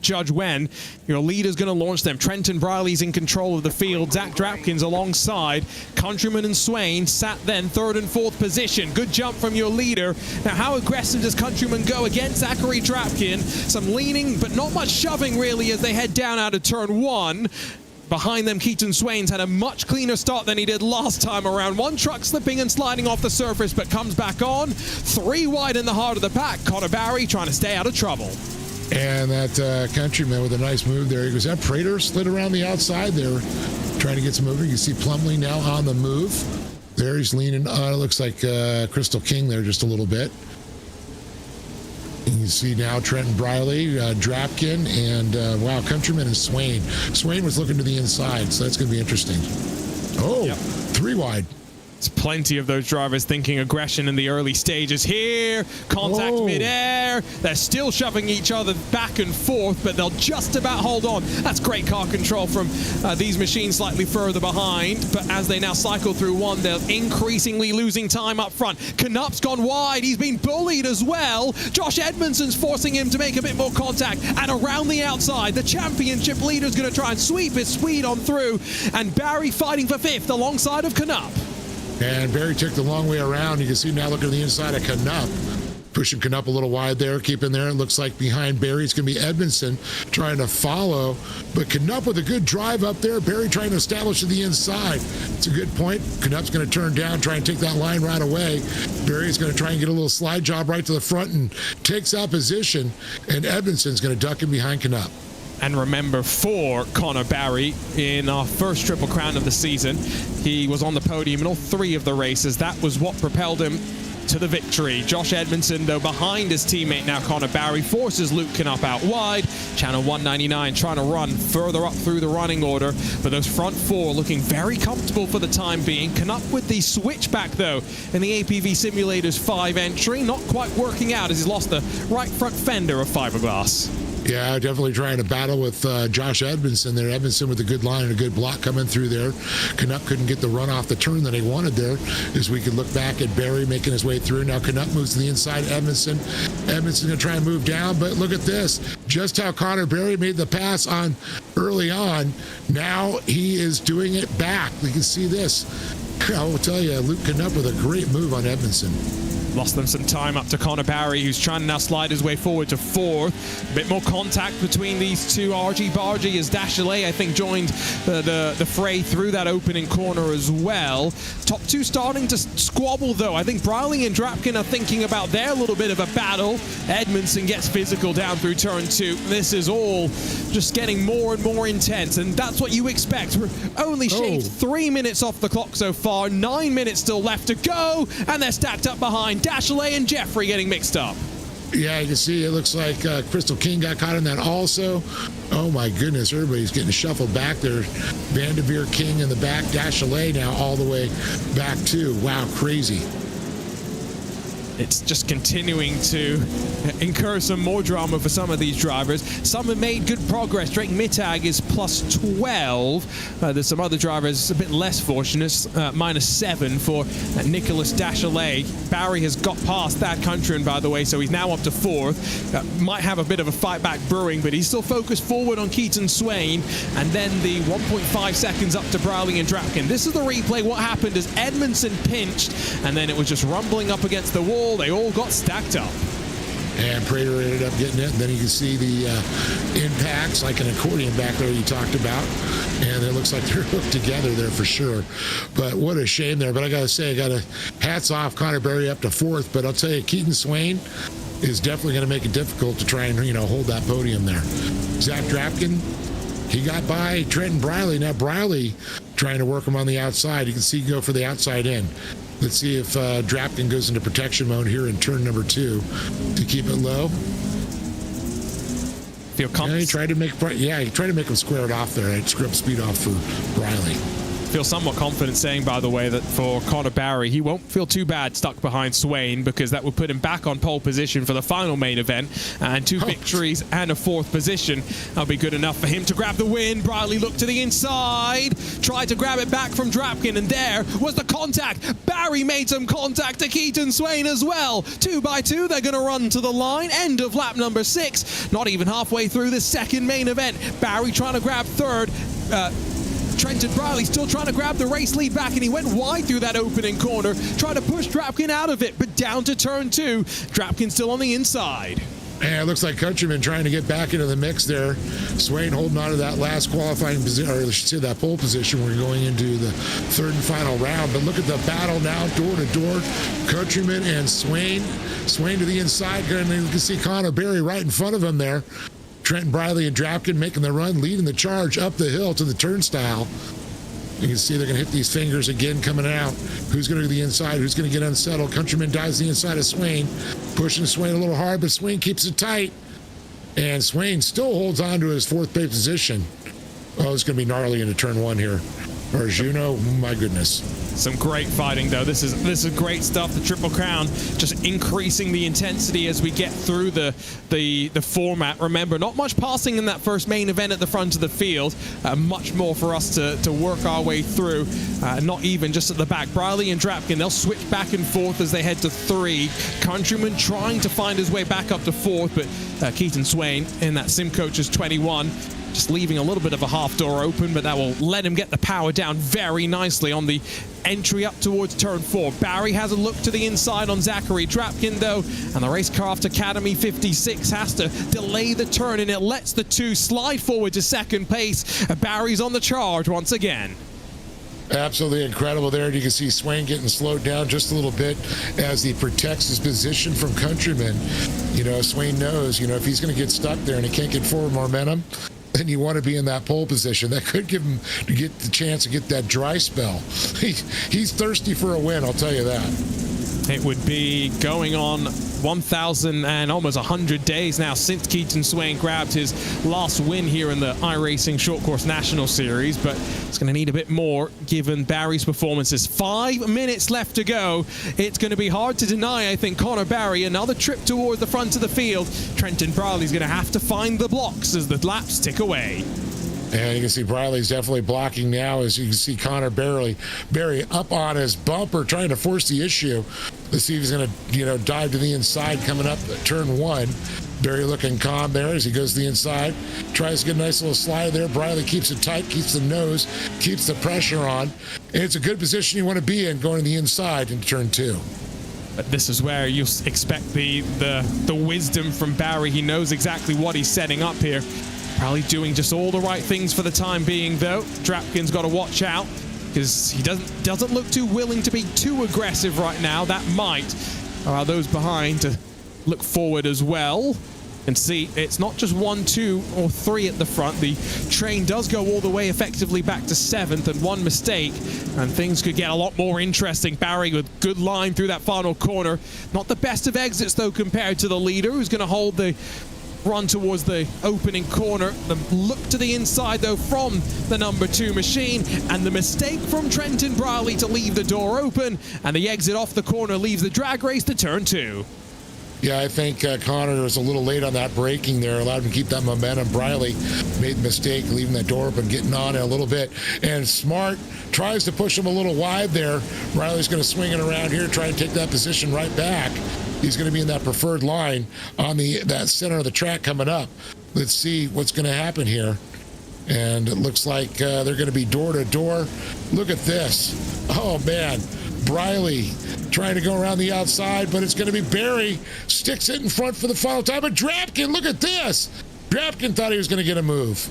[SPEAKER 3] judge when your leader's going to launch them. Trenton Briley's in control of the field. Zach Drapkins alongside. Countryman and Swain sat then 3rd and 4th position. Good jump from your leader. Now, how aggressive does Countryman go against Zachary Drapkin? Some leaning, but not much shoving really as they head down out of turn 1. Behind them, Keaton Swain's had a much cleaner start than he did last time around. One truck slipping and sliding off the surface, but comes back on. 3 wide in the heart of the pack. Connor Barry trying to stay out of trouble.
[SPEAKER 2] And that Countryman with a nice move there. He goes, that Prater slid around the outside there, trying to get some moving. You can see Plumley now on the move. There he's leaning. It looks like Crystal King there just a little bit. You can see now Trenton Briley, Drapkin, and wow, Countryman and Swain. Swain was looking to the inside, so that's going to be interesting. Oh, yep. 3 wide.
[SPEAKER 3] Plenty of those drivers thinking aggression in the early stages here. Contact mid-air. They're still shoving each other back and forth, but they'll just about hold on. That's great car control from these machines slightly further behind. But as they now cycle through one, they're increasingly losing time up front. Knup's gone wide. He's been bullied as well. Josh Edmondson's forcing him to make a bit more contact. And around the outside, the championship leader is going to try and sweep his speed on through. And Barry fighting for 5th alongside of Knupp.
[SPEAKER 2] And Barry took the long way around. You can see now looking at the inside of Knupp. Pushing Knupp a little wide there, keeping there. It looks like behind Barry it's going to be Edmondson trying to follow. But Knupp with a good drive up there. Barry trying to establish to the inside. It's a good point. Knupp's going to turn down, try and take that line right away. Barry's going to try and get a little slide job right to the front and takes that position. And Edmondson's going to duck in behind Knupp.
[SPEAKER 3] And remember, for Connor Barry, in our first Triple Crown of the season, he was on the podium in all 3 of the races. That was what propelled him to the victory. Josh Edmondson, though, behind his teammate now, Connor Barry, forces Luke Knupp out wide. Channel 199 trying to run further up through the running order. But those front 4 looking very comfortable for the time being. Knupp with the switchback, though, in the APV Simulator's 5 entry. Not quite working out as he's lost the right front fender of fiberglass.
[SPEAKER 2] Yeah, definitely trying to battle with Josh Edmondson there. Edmondson with a good line and a good block coming through there. Knupp couldn't get the run off the turn that he wanted there, as we could look back at Barry making his way through. Now Knupp moves to the inside. Edmondson going to try and move down, but look at this. Just how Connor Barry made the pass on early on. Now he is doing it back. We can see this. I will tell you, Luke Knupp with a great move on Edmondson.
[SPEAKER 3] Lost them some time up to Connor Barry, who's trying to now slide his way forward to 4th. A bit more contact between these two. RG Bargy as Dashley, I think, joined the fray through that opening corner as well. Top 2 starting to squabble, though. I think Briley and Drapkin are thinking about their little bit of a battle. Edmondson gets physical down through turn 2. This is all just getting more and more intense, and that's what you expect. We're only shaved 3 minutes off the clock so far. 9 minutes still left to go, and they're stacked up behind. Dashley and Jeffrey getting mixed up.
[SPEAKER 2] Yeah, you can see it looks like Crystal King got caught in that also. Oh my goodness, everybody's getting shuffled back there. Vanderveer, King in the back. Dashley now all the way back too. Wow, crazy.
[SPEAKER 3] It's just continuing to incur some more drama for some of these drivers. Some have made good progress. Drake Mittag is plus 12. There's some other drivers a bit less fortunate. Minus 7 for Nicholas Dashley. Barry has got past that countryman, by the way, so he's now up to 4th. Might have a bit of a fight back brewing, but he's still focused forward on Keaton Swain. And then the 1.5 seconds up to Browling and Drapkin. This is the replay. What happened is Edmondson pinched, and then it was just rumbling up against the wall. They all got stacked up.
[SPEAKER 2] And Prater ended up getting it. And then you can see the impacts like an accordion back there you talked about. And it looks like they're hooked together there for sure. But what a shame there. But I got to say, hats off Connor Barry up to 4th. But I'll tell you, Keaton Swain is definitely going to make it difficult to try and, hold that podium there. Zach Drapkin, he got by Trenton Briley. Now Briley trying to work him on the outside. You can see he go for the outside in. Let's see if Drapkin goes into protection mode here in turn number 2 to keep it low.
[SPEAKER 3] Feel confident.
[SPEAKER 2] He tried to make him square it off there. I'd scrub speed off for Briley.
[SPEAKER 3] Feel somewhat confident saying, by the way, that for Connor Barry, he won't feel too bad stuck behind Swain, because that would put him back on pole position for the final main event, and 2 victories and a 4th position. That'll be good enough for him to grab the win. Briley looked to the inside, tried to grab it back from Drapkin, and there was the contact. Barry made some contact to Keaton Swain as well. 2 by 2, they're going to run to the line. End of lap number 6. Not even halfway through the 2nd main event. Barry trying to grab 3rd. Trenton Briley still trying to grab the race lead back, and he went wide through that opening corner, trying to push Drapkin out of it, but down to turn 2. Drapkin still on the inside.
[SPEAKER 2] And it looks like Countryman trying to get back into the mix there. Swain holding on to that last qualifying position, or I should say that pole position. We're going into the 3rd and final round. But look at the battle now, door to door. Countryman and Swain. Swain to the inside, and you can see Connor Barry right in front of him there. Trenton Briley and Drapkin making the run, leading the charge up the hill to the turnstile. You can see they're going to hit these fingers again coming out. Who's going to the inside? Who's going to get unsettled? Countryman dives the inside of Swain. Pushing Swain a little hard, but Swain keeps it tight. And Swain still holds on to his 4th place position. Oh, it's going to be gnarly into turn 1 here. or Juno, my goodness.
[SPEAKER 3] Some great fighting, though. This is great stuff. The Triple Crown just increasing the intensity as we get through the format. Remember, not much passing in that first main event at the front of the field. Much more for us to work our way through. Not even just at the back. Briley and Drapkin, they'll switch back and forth as they head to 3. Countryman trying to find his way back up to 4th, but Keaton Swain in that Sim Coaches 21. Just leaving a little bit of a half door open, but that will let him get the power down very nicely on the entry up towards turn 4. Barry has a look to the inside on Zachary Drapkin, though, and the Racecraft Academy 56 has to delay the turn, and it lets the 2 slide forward to second place. Barry's on the charge once again.
[SPEAKER 2] Absolutely incredible there. You can see Swain getting slowed down just a little bit as he protects his position from Countryman. You know, Swain knows, you know, if he's going to get stuck there and he can't get forward momentum, then you want to be in that pole position. That could give him to get the chance to get that dry spell. He's thirsty for a win, I'll tell you that.
[SPEAKER 3] It would be going on 1,000 and almost 100 days now since Keaton Swain grabbed his last win here in the iRacing Short Course National Series, but it's going to need a bit more given Barry's performances. 5 minutes left to go. It's going to be hard to deny, I think, Connor Barry another trip toward the front of the field. Trenton Briley's going to have to find the blocks as the laps tick away.
[SPEAKER 2] And you can see Briley's definitely blocking now, as you can see Connor Barry up on his bumper trying to force the issue. Let's see if he's going to, you know, dive to the inside coming up at turn 1. Barry looking calm there as he goes to the inside. Tries to get a nice little slide there. Briley keeps it tight, keeps the nose, keeps the pressure on. And it's a good position you want to be in going to the inside into turn 2.
[SPEAKER 3] But this is where you expect the wisdom from Barry. He knows exactly what he's setting up here. Probably doing just all the right things for the time being, though. Drapkin's got to watch out because he doesn't look too willing to be too aggressive right now. That might allow those behind to look forward as well. And see, it's not just 1, 2, or 3 at the front. The train does go all the way effectively back to 7th, and one mistake, and things could get a lot more interesting. Barry with good line through that final corner. Not the best of exits, though, compared to the leader, who's going to hold the run towards the opening corner. The look to the inside, though, from the number 2 machine, and the mistake from Trenton Briley to leave the door open, and the exit off the corner leaves the drag race to turn 2.
[SPEAKER 2] Yeah, I think Connor was a little late on that braking there, allowed him to keep that momentum. Briley made the mistake, leaving that door open, getting on it a little bit. And Smart tries to push him a little wide there. Briley's going to swing it around here, try and take that position right back. He's going to be in that preferred line on that center of the track coming up. Let's see what's going to happen here. And it looks like they're going to be door to door. Look at this. Oh, man. Briley trying to go around the outside, but it's going to be Barry. Sticks it in front for the final time. But Drapkin, look at this. Drapkin thought he was going to get a move.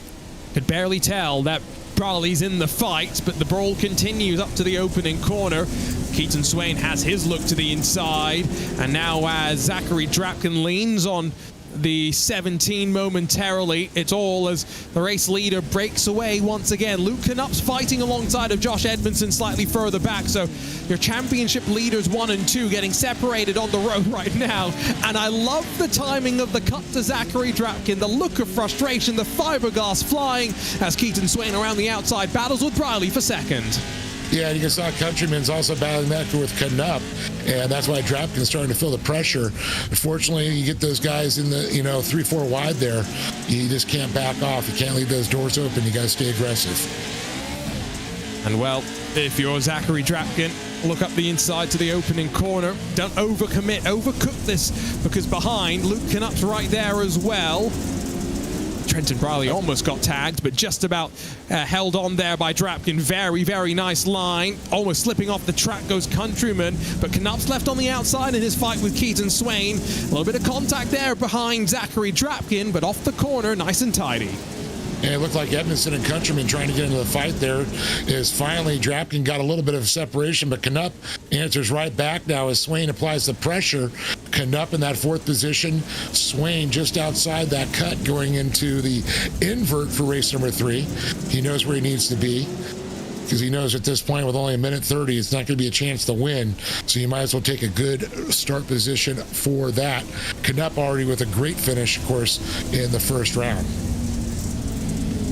[SPEAKER 3] Could barely tell that Briley's in the fight, but the brawl continues up to the opening corner. Keaton Swain has his look to the inside, and now as Zachary Drapkin leans on the 17 momentarily, it's all as the race leader breaks away once again. Luke Knup's fighting alongside of Josh Edmondson slightly further back, so your championship leaders 1 and 2 getting separated on the road right now. And I love the timing of the cut to Zachary Drapkin, the look of frustration, the fiberglass flying as Keaton Swain around the outside battles with Briley for second.
[SPEAKER 2] Yeah, and you saw Countryman's also battling that with Knupp, and that's why Drapkin's starting to feel the pressure. Unfortunately, you get those guys in the, 3-4 wide there, you just can't back off. You can't leave those doors open. You got to stay aggressive.
[SPEAKER 3] And well, if you're Zachary Drapkin, look up the inside to the opening corner. Don't overcommit, overcook this, because behind, Luke Knupp's right there as well. Trenton Briley almost got tagged, but just about held on there by Drapkin. Very, very nice line. Almost slipping off the track goes Countryman, but Knupp's left on the outside in his fight with Keaton Swain. A little bit of contact there behind Zachary Drapkin, but off the corner, nice and tidy.
[SPEAKER 2] And it looked like Edmondson and Countryman trying to get into the fight there. Is finally Drapkin got a little bit of separation, but Knupp answers right back now as Swain applies the pressure. Knupp in that 4th position. Swain just outside that cut going into the invert for race number 3. He knows where he needs to be, because he knows at this point with only 1:30, it's not going to be a chance to win. So you might as well take a good start position for that. Knupp already with a great finish, of course, in the first round.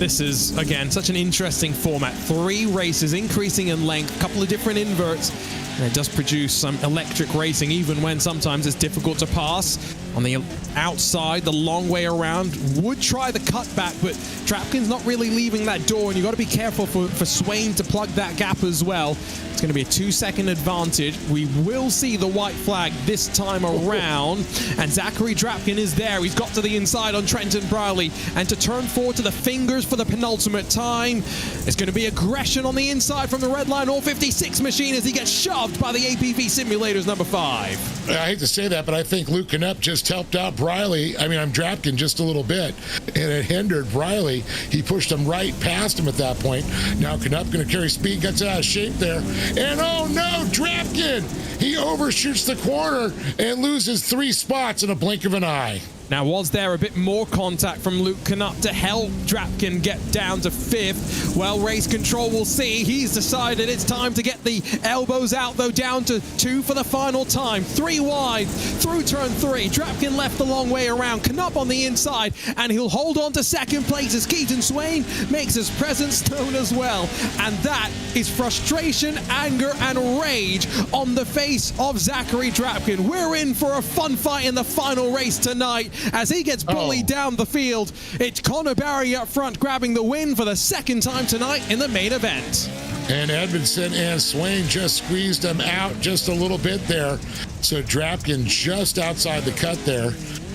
[SPEAKER 3] This is, again, such an interesting format. 3 races, increasing in length, a couple of different inverts, and it does produce some electric racing, even when sometimes it's difficult to pass. On the outside, the long way around, would try the cutback, but Drapkin's not really leaving that door, and you've got to be careful for Swain to plug that gap as well. It's going to be a 2-second advantage. We will see the white flag this time around, and Zachary Drapkin is there. He's got to the inside on Trenton Brierley, and to turn forward to the fingers for the penultimate time. It's going to be aggression on the inside from the red line all 56 machine as he gets shoved by the APV Simulators number 5.
[SPEAKER 2] I hate to say that, but I think Luke Knupp just helped out Briley. I mean, I'm Drapkin just a little bit, and it hindered Briley. He pushed him right past him at that point. Now Knupp going to carry speed, gets out of shape there, and oh no, Drapkin! He overshoots the corner and loses 3 spots in a blink of an eye.
[SPEAKER 3] Now, was there a bit more contact from Luke Knupp to help Drapkin get down to 5th? Well, race control will see. He's decided it's time to get the elbows out, though, down to 2 for the final time. 3 wide through turn 3. Drapkin left the long way around. Knupp on the inside, and he'll hold on to 2nd place as Keaton Swain makes his presence known as well. And that is frustration, anger, and rage on the face of Zachary Drapkin. We're in for a fun fight in the final race tonight. As he gets bullied down the field, it's Connor Barry up front grabbing the win for the 2nd time tonight in the main event.
[SPEAKER 2] And Edmondson and Swain just squeezed him out just a little bit there. So Drapkin just outside the cut there.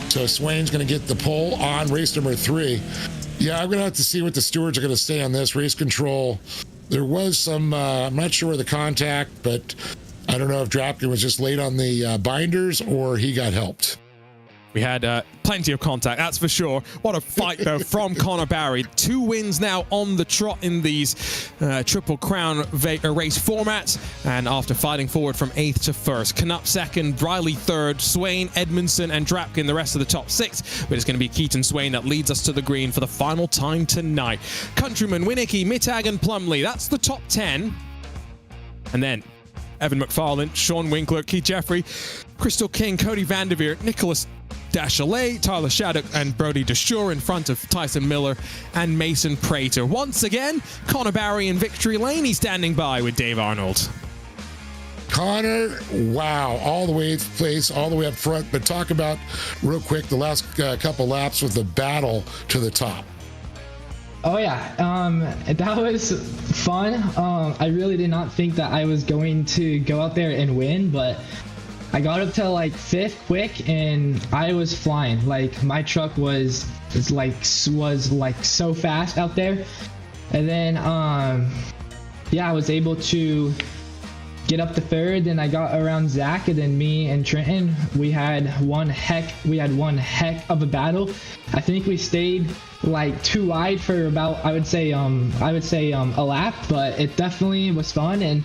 [SPEAKER 2] So Swain's going to get the pole on race number 3. Yeah, I'm going to have to see what the stewards are going to say on this. Race control, there was some, I'm not sure where the contact, but I don't know if Drapkin was just late on the binders or he got helped.
[SPEAKER 3] We had plenty of contact, that's for sure. What a fight, though, from Connor Barry. 2 wins now on the trot in these Triple Crown race formats. And after fighting forward from 8th to 1st, Knupp 2nd, Briley 3rd, Swain, Edmondson, and Drapkin the rest of the top 6. But it's going to be Keaton Swain that leads us to the green for the final time tonight. Countryman, Winicki, Mittag, and Plumley. That's the top 10. And then Evan McFarlane, Sean Winkler, Keith Jeffrey, Crystal King, Cody Vanderveer, Nicholas Dachelet, Tyler Shattuck, and Brody DeShore in front of Tyson Miller and Mason Prater. Once again, Connor Barry in victory lane. He's standing by with Dave Arnold.
[SPEAKER 2] Connor, wow, all the way to place, all the way up front. But talk about, real quick, the last couple laps with the battle to the top.
[SPEAKER 4] Oh yeah, that was fun. I really did not think that I was going to go out there and win, but I got up to like 5th quick and I was flying. Like my truck was so fast out there. And then yeah, I was able to get up to 3rd, then I got around Zach, and then me and Trenton, we had one heck of a battle. I think we stayed like 2 wide for about I would say a lap, but it definitely was fun, and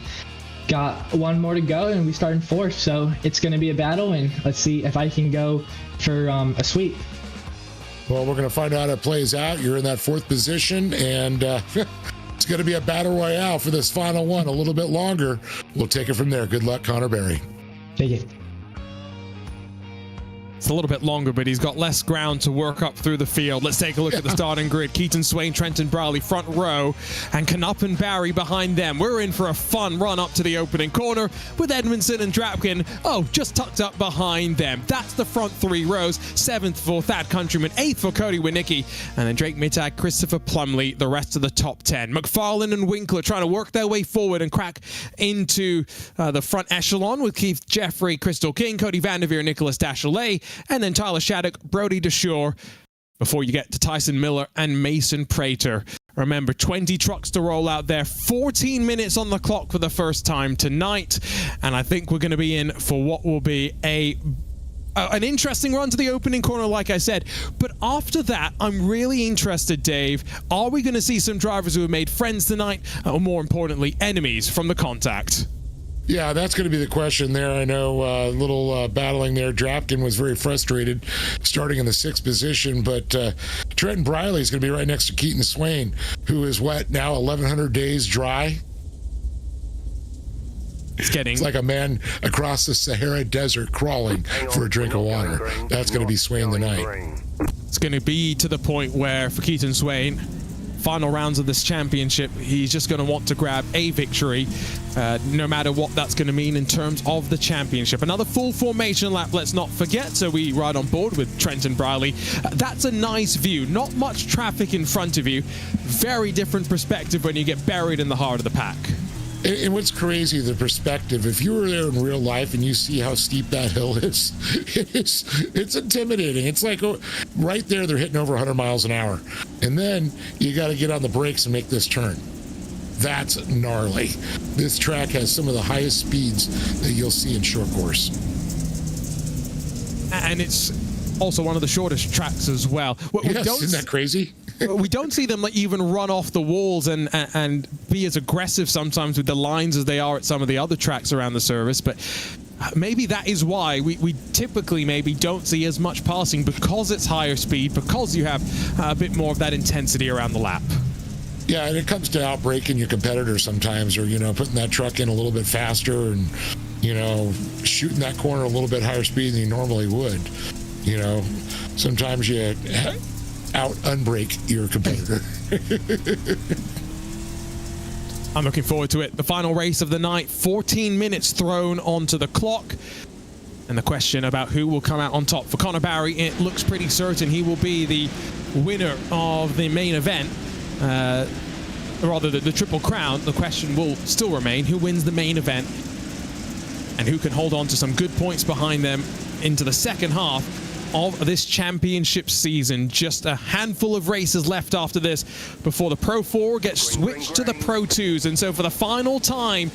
[SPEAKER 4] got 1 more to go and we start in 4th, so it's going to be a battle, and let's see if I can go for a sweep.
[SPEAKER 2] Well, we're going to find out how it plays out. You're in that 4th position, and it's going to be a battle royale for this final one, a little bit longer. We'll take it from there. Good luck, Connor Barry.
[SPEAKER 4] Take it.
[SPEAKER 3] It's a little bit longer, but he's got less ground to work up through the field. Let's take a look at the starting grid. Keaton Swain, Trenton Brierley, front row, and Knupp and Barry behind them. We're in for a fun run up to the opening corner with Edmondson and Drapkin, just tucked up behind them. That's the front 3 rows. 7th for Thad Countryman, 8th for Cody Winicki, and then Drake Mittag, Christopher Plumley, the rest of the top 10. McFarlane and Winkler trying to work their way forward and crack into the front echelon with Keith Jeffrey, Crystal King, Cody Vanderveer, Nicholas Dachelet, and then Tyler Shattuck, Brody DeShore, before you get to Tyson Miller and Mason Prater. Remember, 20 trucks to roll out there, 14 minutes on the clock for the first time tonight, and I think we're going to be in for what will be an interesting run to the opening corner, like I said. But after that, I'm really interested, Dave. Are we going to see some drivers who have made friends tonight, or more importantly, enemies from the contact?
[SPEAKER 2] Yeah, that's going to be the question there. I know a little battling there. Drapkin was very frustrated starting in the 6th position, but Trenton Brierley is going to be right next to Keaton Swain, who is now 1,100 days dry. It's like a man across the Sahara Desert crawling for a drink of water. That's going to be Swain tonight.
[SPEAKER 3] It's going to be to the point where, for Keaton Swain, final rounds of this championship, he's just going to want to grab a victory, no matter what that's going to mean in terms of the championship. Another full formation lap, let's not forget, so we ride on board with Trenton Briley. That's a nice view, not much traffic in front of you. Very different perspective when you get buried in the heart of the pack.
[SPEAKER 2] And what's crazy, the perspective, if you were there in real life and you see how steep that hill is, it's intimidating. It's like, oh, right there, they're hitting over 100 miles an hour. And then you got to get on the brakes and make this turn. That's gnarly. This track has some of the highest speeds that you'll see in short course.
[SPEAKER 3] And it's also one of the shortest tracks as well.
[SPEAKER 2] Yes, isn't that crazy?
[SPEAKER 3] We don't see them even run off the walls and be as aggressive sometimes with the lines as they are at some of the other tracks around the service, but maybe that is why we typically maybe don't see as much passing, because it's higher speed, because you have a bit more of that intensity around the lap.
[SPEAKER 2] Yeah, and it comes to outbraking your competitor sometimes, or, putting that truck in a little bit faster and, shooting that corner a little bit higher speed than you normally would. Sometimes you out-unbrake your competitor.
[SPEAKER 3] I'm looking forward to it. The final race of the night, 14 minutes thrown onto the clock. And the question about who will come out on top. For Connor Barry, it looks pretty certain he will be the winner of the main event. Or rather, the Triple Crown. The question will still remain, who wins the main event? And who can hold on to some good points behind them into the second half of this championship season. Just a handful of races left after this before the Pro 4 gets switched to the Pro 2s. And so for the final time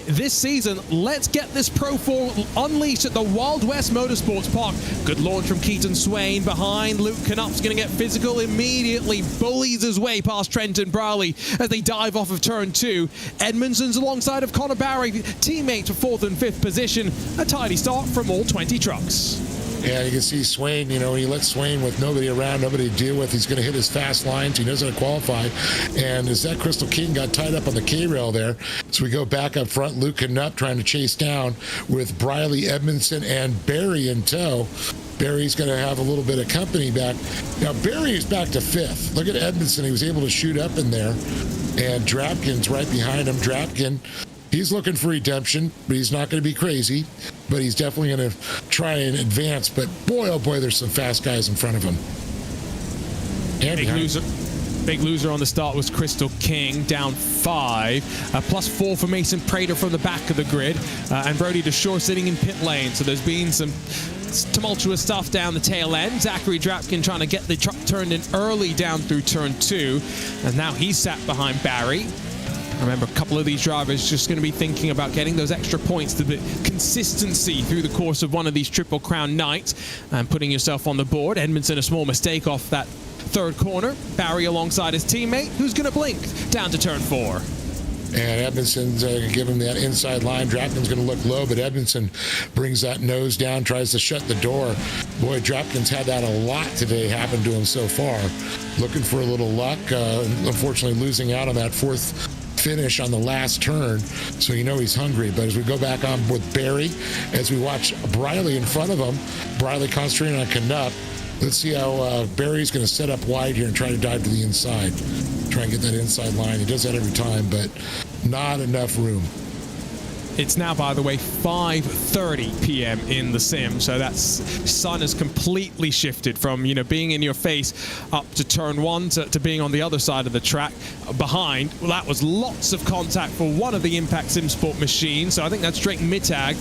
[SPEAKER 3] this season, let's get this Pro 4 unleashed at the Wild West Motorsports Park. Good launch from Keaton Swain behind. Luke Knopf's going to get physical immediately, bullies his way past Trenton Briley as they dive off of turn 2. Edmondson's alongside of Connor Barry, teammates for 4th and 5th position. A tidy start from all 20 trucks.
[SPEAKER 2] Yeah, you can see Swain, he lets Swain with nobody around, nobody to deal with. He's going to hit his fast lines. He knows how to qualify. And as that Crystal King got tied up on the K-rail there, so we go back up front, Luke Knupp trying to chase down with Briley, Edmondson, and Barry in tow. Barry's going to have a little bit of company back. Now, Barry is back to 5th. Look at Edmondson. He was able to shoot up in there. And Drapkin's right behind him. Drapkin, he's looking for redemption, but he's not going to be crazy. But he's definitely going to try and advance. But boy, oh boy, there's some fast guys in front of him. And
[SPEAKER 3] big loser on the start was Crystal King, down 5. +4 for Mason Prater from the back of the grid. And Brody DeShore sitting in pit lane. So there's been some tumultuous stuff down the tail end. Zachary Drapkin trying to get the truck turned in early down through turn 2. And now he's sat behind Barry. Remember, a couple of these drivers just going to be thinking about getting those extra points, the consistency through the course of one of these Triple Crown nights and putting yourself on the board. Edmondson, a small mistake off that 3rd corner. Barry alongside his teammate, who's going to blink down to turn 4.
[SPEAKER 2] And Edmondson's going to give him that inside line. Drapkin's going to look low, but Edmondson brings that nose down, tries to shut the door. Boy, Drapkin's had that a lot today happen to him so far. Looking for a little luck. Unfortunately, losing out on that 4th finish on the last turn, so he's hungry. But as we go back on with Barry, as we watch Briley in front of him, Briley concentrating on Knupp. Let's see how Barry's going to set up wide here and try to dive to the inside. Try and get that inside line. He does that every time, but not enough room.
[SPEAKER 3] It's now, by the way, 5:30 p.m. in the sim, so that sun has completely shifted from, being in your face up to turn 1 to being on the other side of the track behind. Well, that was lots of contact for one of the Impact Sim Sport machines, so I think that's Drake Mittag,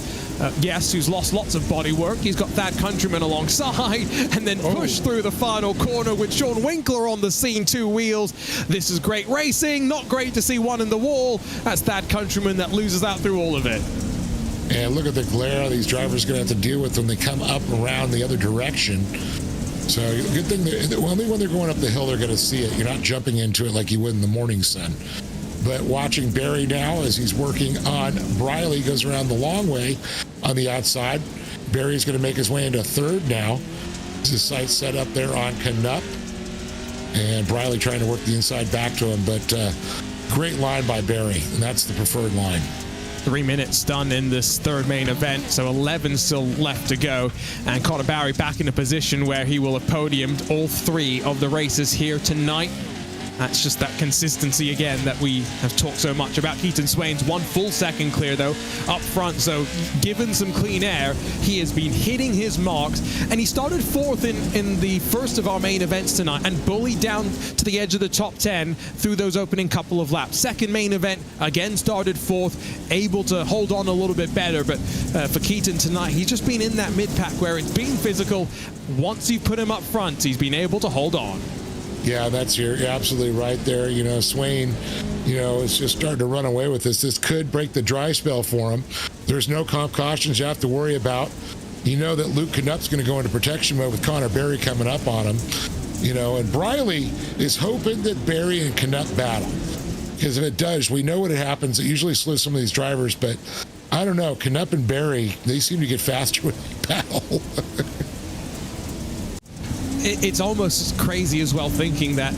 [SPEAKER 3] who's lost lots of body work. He's got Thad Countryman alongside, and then pushed through the final corner with Sean Winkler on the scene, 2 wheels. This is great racing, not great to see one in the wall. That's Thad Countryman that loses out through all of it.
[SPEAKER 2] And look at the glare these drivers are going to have to deal with when they come up around the other direction. So good thing, only when they're going up the hill they're going to see it. You're not jumping into it like you would in the morning sun. But watching Barry now as he's working on Briley, goes around the long way on the outside. Barry's going to make his way into 3rd now. His sights set up there on Knupp. And Briley trying to work the inside back to him. But great line by Barry, and that's the preferred line.
[SPEAKER 3] 3 minutes done in this 3rd main event, so 11 still left to go. And Connor Barry back in a position where he will have podiumed all 3 of the races here tonight. That's just that consistency again that we have talked so much about. Keaton Swain's 1 full second clear though up front, so given some clean air, he has been hitting his marks, and he started 4th in the first of our main events tonight and bullied down to the edge of the top 10 through those opening couple of laps. Second main event, again started 4th, able to hold on a little bit better, but for Keaton tonight, he's just been in that mid-pack where it's been physical. Once you put him up front, he's been able to hold on.
[SPEAKER 2] Yeah, you're absolutely right there. You know, Swain, you know, is just starting to run away with this. This could break the dry spell for him. There's no comp cautions you have to worry about. You know that Luke Knup's going to go into protection mode with Connor Berry coming up on him. You know, and Briley is hoping that Berry and Knupp battle. Because if it does, we know what happens. It usually slows some of these drivers, but I don't know. Knupp and Berry, they seem to get faster when they battle.
[SPEAKER 3] It's almost crazy as well, thinking that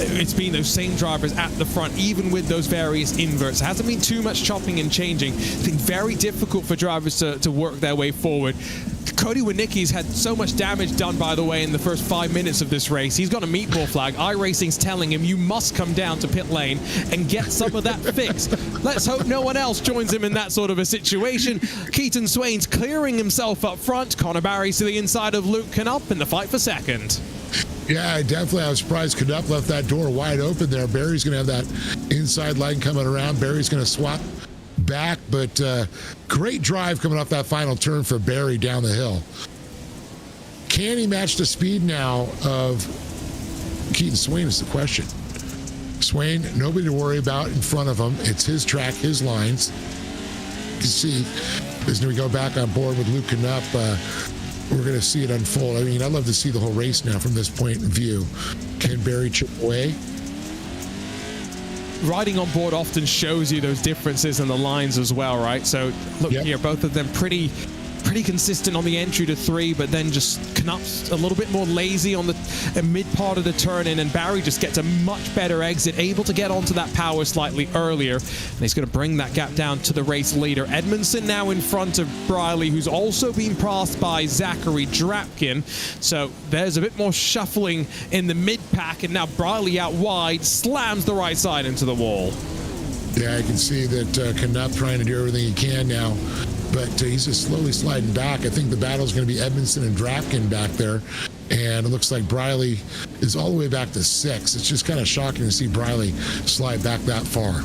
[SPEAKER 3] it's been those same drivers at the front, even with those various inverts. It hasn't been too much chopping and changing. It's been very difficult for drivers to work their way forward. Cody Winicki's had so much damage done, by the way, in the first 5 minutes of this race. He's got a meatball flag. iRacing's telling him, you must come down to pit lane and get some of that fix. Let's hope no one else joins him in that sort of a situation. Keaton Swain's clearing himself up front. Connor Barry's to the inside of Luke Knupp in the fight for second.
[SPEAKER 2] Yeah, definitely. I was surprised Knupp left that door wide open there. Barry's going to have that inside line coming around. Barry's going to swap back, but great drive coming off that final turn for Berry down the hill. Can he match the speed now of Keaton Swain is the question. Swain, nobody to worry about in front of him. It's his track, his lines. You can see, as we go back on board with Luke Knupp, we're going to see it unfold. I mean, I'd love to see the whole race now from this point of view. Can Berry chip away?
[SPEAKER 3] Riding on board often shows you those differences in the lines as well, right? So look here, both of them pretty consistent on the entry to 3, but then just Knupp's a little bit more lazy on the mid part of the turn in, and Barry just gets a much better exit, able to get onto that power slightly earlier, and he's going to bring that gap down to the race leader. Edmondson now in front of Briley, who's also been passed by Zachary Drapkin, so there's a bit more shuffling in the mid pack, and now Briley out wide slams the right side into the wall.
[SPEAKER 2] Yeah, I can see that Knupp trying to do everything he can now, but he's just slowly sliding back. I think the battle's going to be Edmondson and Drapkin back there, and it looks like Briley is all the way back to 6. It's just kind of shocking to see Briley slide back that far.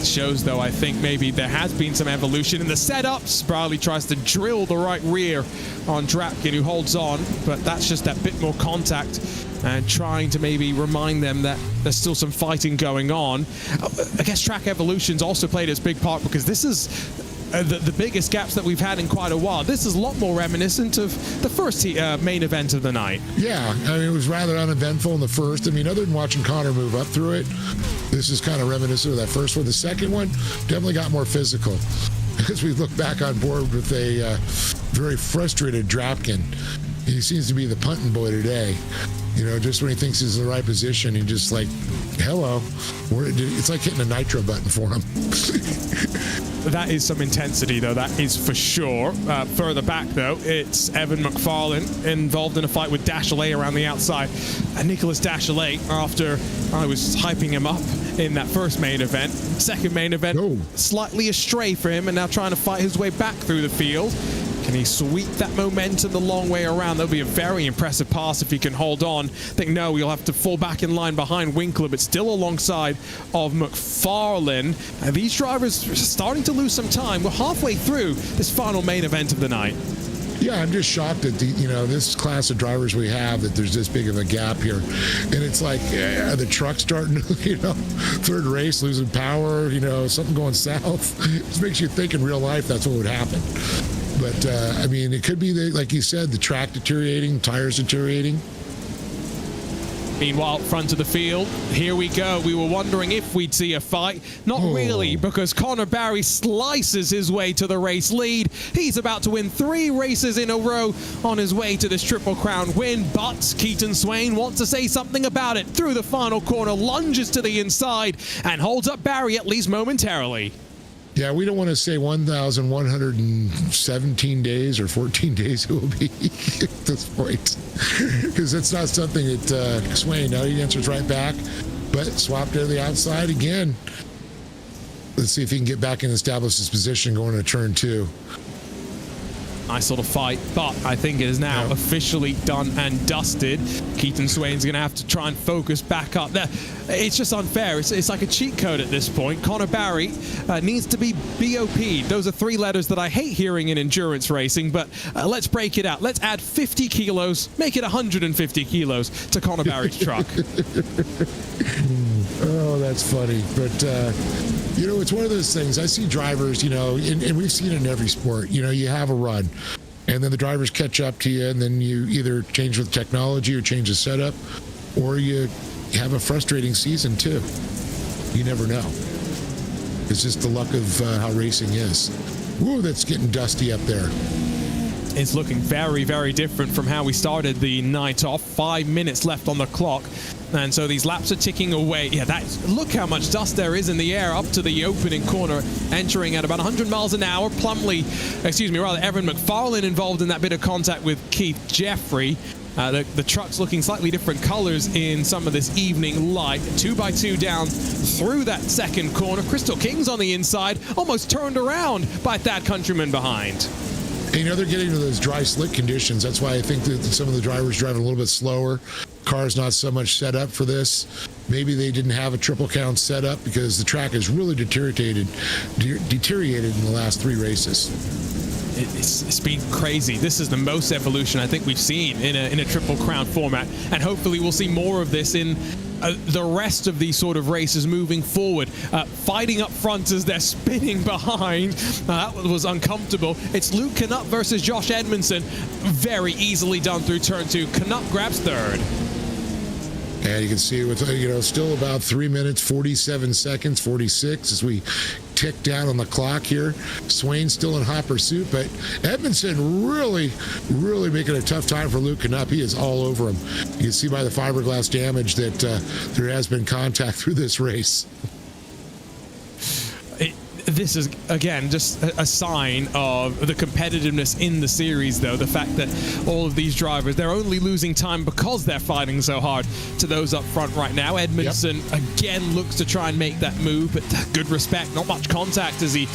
[SPEAKER 3] Shows, though, I think maybe there has been some evolution in the setups. Briley tries to drill the right rear on Drapkin, who holds on, but that's just that bit more contact and trying to maybe remind them that there's still some fighting going on. I guess track evolution's also played its big part, because this is the biggest gaps that we've had in quite a while. This is a lot more reminiscent of the first main event of the night.
[SPEAKER 2] Yeah, I mean, it was rather uneventful in the first. I mean, other than watching Connor move up through it, this is kind of reminiscent of that first one. The second one definitely got more physical, as we look back on board with a very frustrated Drapkin. He seems to be the punting boy today. You know, just when he thinks he's in the right position, he just like, hello. It's like hitting a nitro button for him.
[SPEAKER 3] That is some intensity, though, that is for sure. Further back, though, it's Evan McFarlane involved in a fight with Dashley around the outside. And Nicholas Dashley, after I was hyping him up in that first main event, second main event, slightly astray for him, and now trying to fight his way back through the field. Can he sweep that momentum the long way around? That'll be a very impressive pass if he can hold on. I think no, he'll have to fall back in line behind Winkler, but still alongside of McFarlane. And these drivers are starting to lose some time. We're halfway through this final main event of the night.
[SPEAKER 2] Yeah, I'm just shocked at this class of drivers we have, that there's this big of a gap here. And it's like, are the trucks starting to, third race, losing power, something going south. It just makes you think in real life that's what would happen. But, I mean, it could be, like you said, the track deteriorating, tires deteriorating.
[SPEAKER 3] Meanwhile, front of the field, here we go. We were wondering if we'd see a fight. Not really, because Connor Barry slices his way to the race lead. He's about to win 3 races in a row on his way to this Triple Crown win, but Keaton Swain wants to say something about it. Through the final corner, lunges to the inside, and holds up Barry at least momentarily.
[SPEAKER 2] Yeah, we don't want to say 1,117 days or 14 days it will be at this point, because it's not something that Swain, now he answers right back, but swapped to the outside again. Let's see if he can get back and establish his position going into turn 2.
[SPEAKER 3] Nice little fight, but I think it is now officially done and dusted. Keaton Swain's going to have to try and focus back up there. It's just unfair. It's like a cheat code at this point. Connor Barry needs to be BOP'd. Those are 3 letters that I hate hearing in endurance racing, but let's break it out. Let's add 50 kilos, make it 150 kilos to Connor Barry's truck.
[SPEAKER 2] Oh, that's funny. But, you know, it's one of those things. I see drivers, you know, and we've seen it in every sport. You know, you have a run, and then the drivers catch up to you, and then you either change with technology or change the setup, or you have a frustrating season, too. You never know. It's just the luck of how racing is. Whoa, that's getting dusty up there.
[SPEAKER 3] It's looking very, very different from how we started the night off. 5 minutes left on the clock. And so these laps are ticking away. Yeah, look how much dust there is in the air up to the opening corner, entering at about 100 miles an hour. Evan McFarlane involved in that bit of contact with Keith Jeffrey. The truck's looking slightly different colors in some of this evening light. 2x2 down through that second corner. Crystal King's on the inside, almost turned around by Thad Countryman behind.
[SPEAKER 2] And, you know, they're getting to those dry, slick conditions. That's why I think that some of the drivers driving a little bit slower. Car's not so much set up for this. Maybe they didn't have a triple count set up because the track has really deteriorated in the last 3 races.
[SPEAKER 3] It's been crazy. This is the most evolution I think we've seen in a Triple Crown format, and hopefully we'll see more of this in the rest of these sort of races moving forward. Fighting up front as they're spinning behind. That was uncomfortable. It's Luke Knupp versus Josh Edmondson. Very easily done through turn 2. Knupp grabs third.
[SPEAKER 2] And you can see with, you know, still about 3 minutes, 47 seconds, 46 as we tick down on the clock here. Swain still in hot pursuit, but Edmondson really making a tough time for Luke Knupp. He is all over him. You can see by the fiberglass damage that there has been contact through this race.
[SPEAKER 3] This is, again, just a sign of the competitiveness in the series, though. The fact that all of these drivers, they're only losing time because they're fighting so hard to those up front right now. Edmondson, again, looks to try and make that move, but good respect. Not much contact as he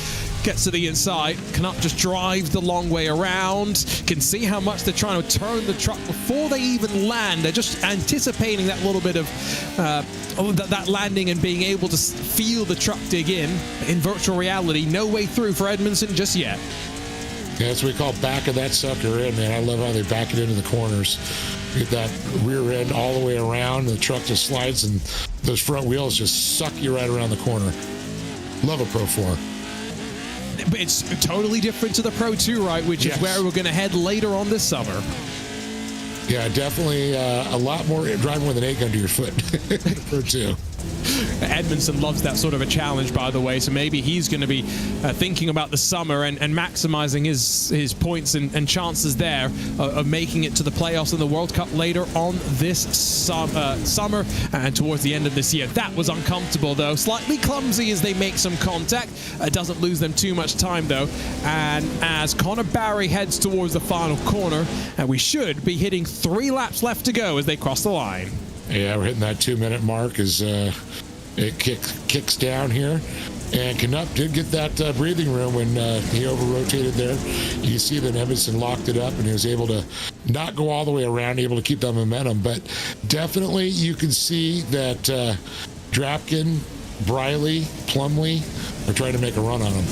[SPEAKER 3] gets to the inside. Knupp just drives the long way around. Can see how much they're trying to turn the truck before they even land. They're just anticipating that little bit of that landing and being able to feel the truck dig in. In virtual reality, no way through for Edmondson just yet.
[SPEAKER 2] Yeah, that's what we call back of that sucker in, man. I love how they back it into the corners. Get that rear end all the way around. The truck just slides, and those front wheels just suck you right around the corner. Love a Pro 4.
[SPEAKER 3] But it's totally different to the Pro 2, right? Which is where we're going to head later on this summer.
[SPEAKER 2] Yeah, definitely a lot more driving with an egg under your foot. Pro 2.
[SPEAKER 3] Edmondson loves that sort of a challenge, by the way, so maybe he's going to be thinking about the summer and maximizing his points and chances there of making it to the playoffs in the World Cup later on this summer and towards the end of this year. That was uncomfortable, though. Slightly clumsy as they make some contact. Doesn't lose them too much time, though. And as Connor Barry heads towards the final corner, we should be hitting 3 laps left to go as they cross the line.
[SPEAKER 2] Yeah, we're hitting that 2-minute mark as it kicks down here. And Knupp did get that breathing room when he over-rotated there. You see that Edmondson locked it up, and he was able to not go all the way around, able to keep that momentum. But definitely you can see that Drapkin, Briley, Plumley are trying to make a run on him.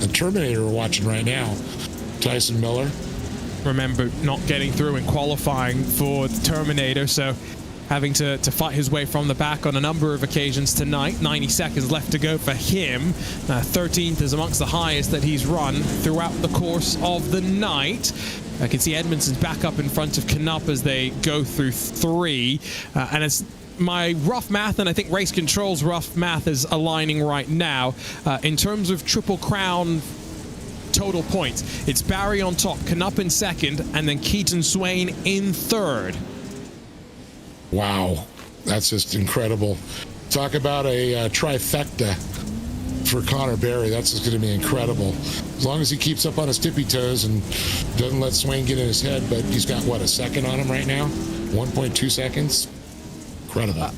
[SPEAKER 2] The Terminator we're watching right now, Tyson Miller.
[SPEAKER 3] Remember not getting through in qualifying for the Terminator, so having to fight his way from the back on a number of occasions tonight. 90 seconds left to go for him. 13th is amongst the highest that he's run throughout the course of the night. I can see Edmondson's back up in front of Knupp as they go through 3. And it's my rough math, and I think Race Control's rough math is aligning right now. In terms of Triple Crown total points, it's Barry on top, Knupp in second, and then Keaton Swain in third. Wow, that's just incredible. Talk about a trifecta
[SPEAKER 2] for Connor Berry. That's just going to be incredible. As long as he keeps up on his tippy toes and doesn't let Swain get in his head, but he's got, what, a second on him right now? 1.2 seconds? Incredible.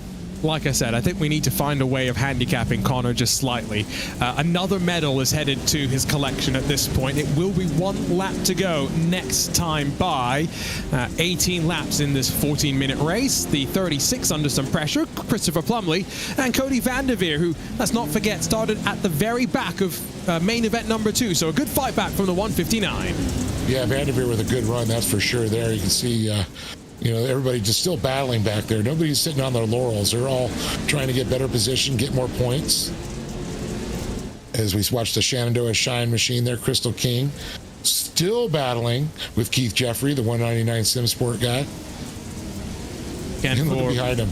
[SPEAKER 3] Like I said, I think we need to find a way of handicapping Connor just slightly. Another medal is headed to his collection at this point. It will be 1 lap to go next time by. 18 laps in this 14-minute race. The 36 under some pressure, Christopher Plumley, and Cody Vanderveer, who, let's not forget, started at the very back of main event number 2. So a good fight back from the 159.
[SPEAKER 2] Yeah, Vanderveer with a good run, that's for sure there. You can see... everybody just still battling back there. Nobody's sitting on their laurels. They're all trying to get better position, get more points. As we watch the Shenandoah Shine machine there, Crystal King still battling with Keith Jeffrey, the 199 Sim Sport guy. And look behind him.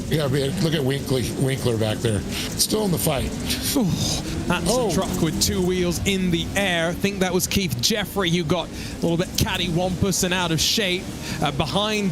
[SPEAKER 2] Yeah, look at Winkler back there. Still in the fight.
[SPEAKER 3] That's a truck with 2 wheels in the air. I think that was Keith Jeffrey who got a little bit cattywampus and out of shape. Behind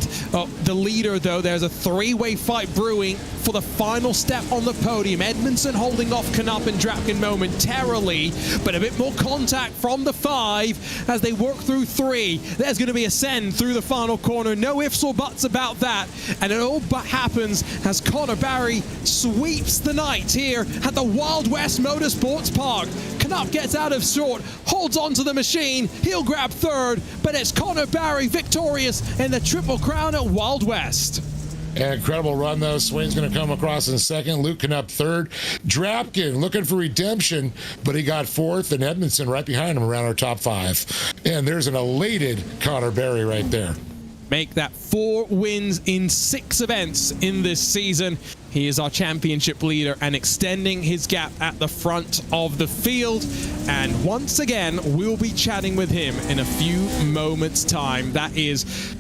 [SPEAKER 3] the leader, though, there's a 3-way fight brewing for the final step on the podium. Edmondson holding off Knupp and Drapkin momentarily, but a bit more contact from the 5 as they work through 3. There's going to be a send through the final corner. No ifs or buts about that. And it all but happens as Connor Barry sweeps the night here at the Wild West Motorsports Park. Knupp gets out of short, holds onto the machine. He'll grab 3rd, but it's Connor Barry victorious in the Triple Crown at Wild West.
[SPEAKER 2] An incredible run, though. Swain's going to come across in 2nd. Luke Knupp 3rd. Drapkin looking for redemption, but he got 4th, and Edmondson right behind him around our top 5. And there's an elated Connor Berry right there.
[SPEAKER 3] Make that 4 wins in 6 events in this season. He is our championship leader and extending his gap at the front of the field. And once again, we'll be chatting with him in a few moments' time. That is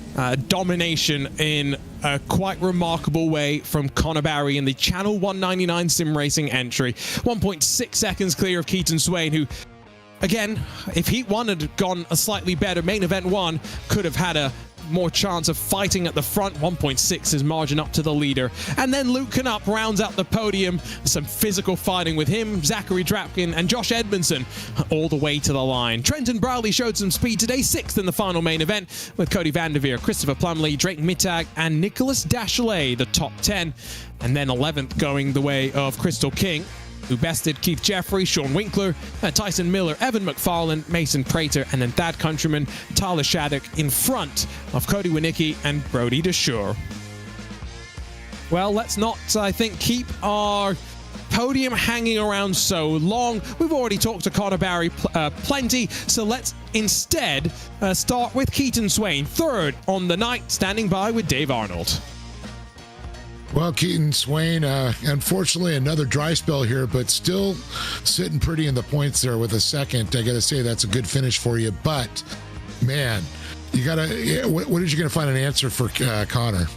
[SPEAKER 3] domination in a quite remarkable way from Connor Barry in the Channel 199 Sim Racing entry. 1.6 seconds clear of Keaton Swain, who, again, if Heat 1 had gone a slightly better, main event 1 could have had a more chance of fighting at the front. 1.6 is margin up to the leader. And then Luke Knupp rounds out the podium. Some physical fighting with him, Zachary Drapkin, and Josh Edmondson all the way to the line. Trenton Browley showed some speed today, 6th in the final main event, with Cody Vanderveer, Christopher Plumley, Drake Mittag, and Nicholas Dachelet, the top 10. And then 11th going the way of Crystal King, who bested Keith Jeffrey, Sean Winkler, Tyson Miller, Evan McFarland, Mason Prater, and then Thad Countryman, Tyler Shattuck in front of Cody Winicki and Brody DeShure. Well, let's not, I think, keep our podium hanging around so long. We've already talked to Connor Barry plenty, so let's instead start with Keaton Swain, 3rd on the night, standing by with Dave Arnold.
[SPEAKER 2] Well, Keaton Swain, unfortunately, another dry spell here, but still sitting pretty in the points there with a 2nd. I got to say, that's a good finish for you. But, man, you got to, what is you going to find an answer for Connor?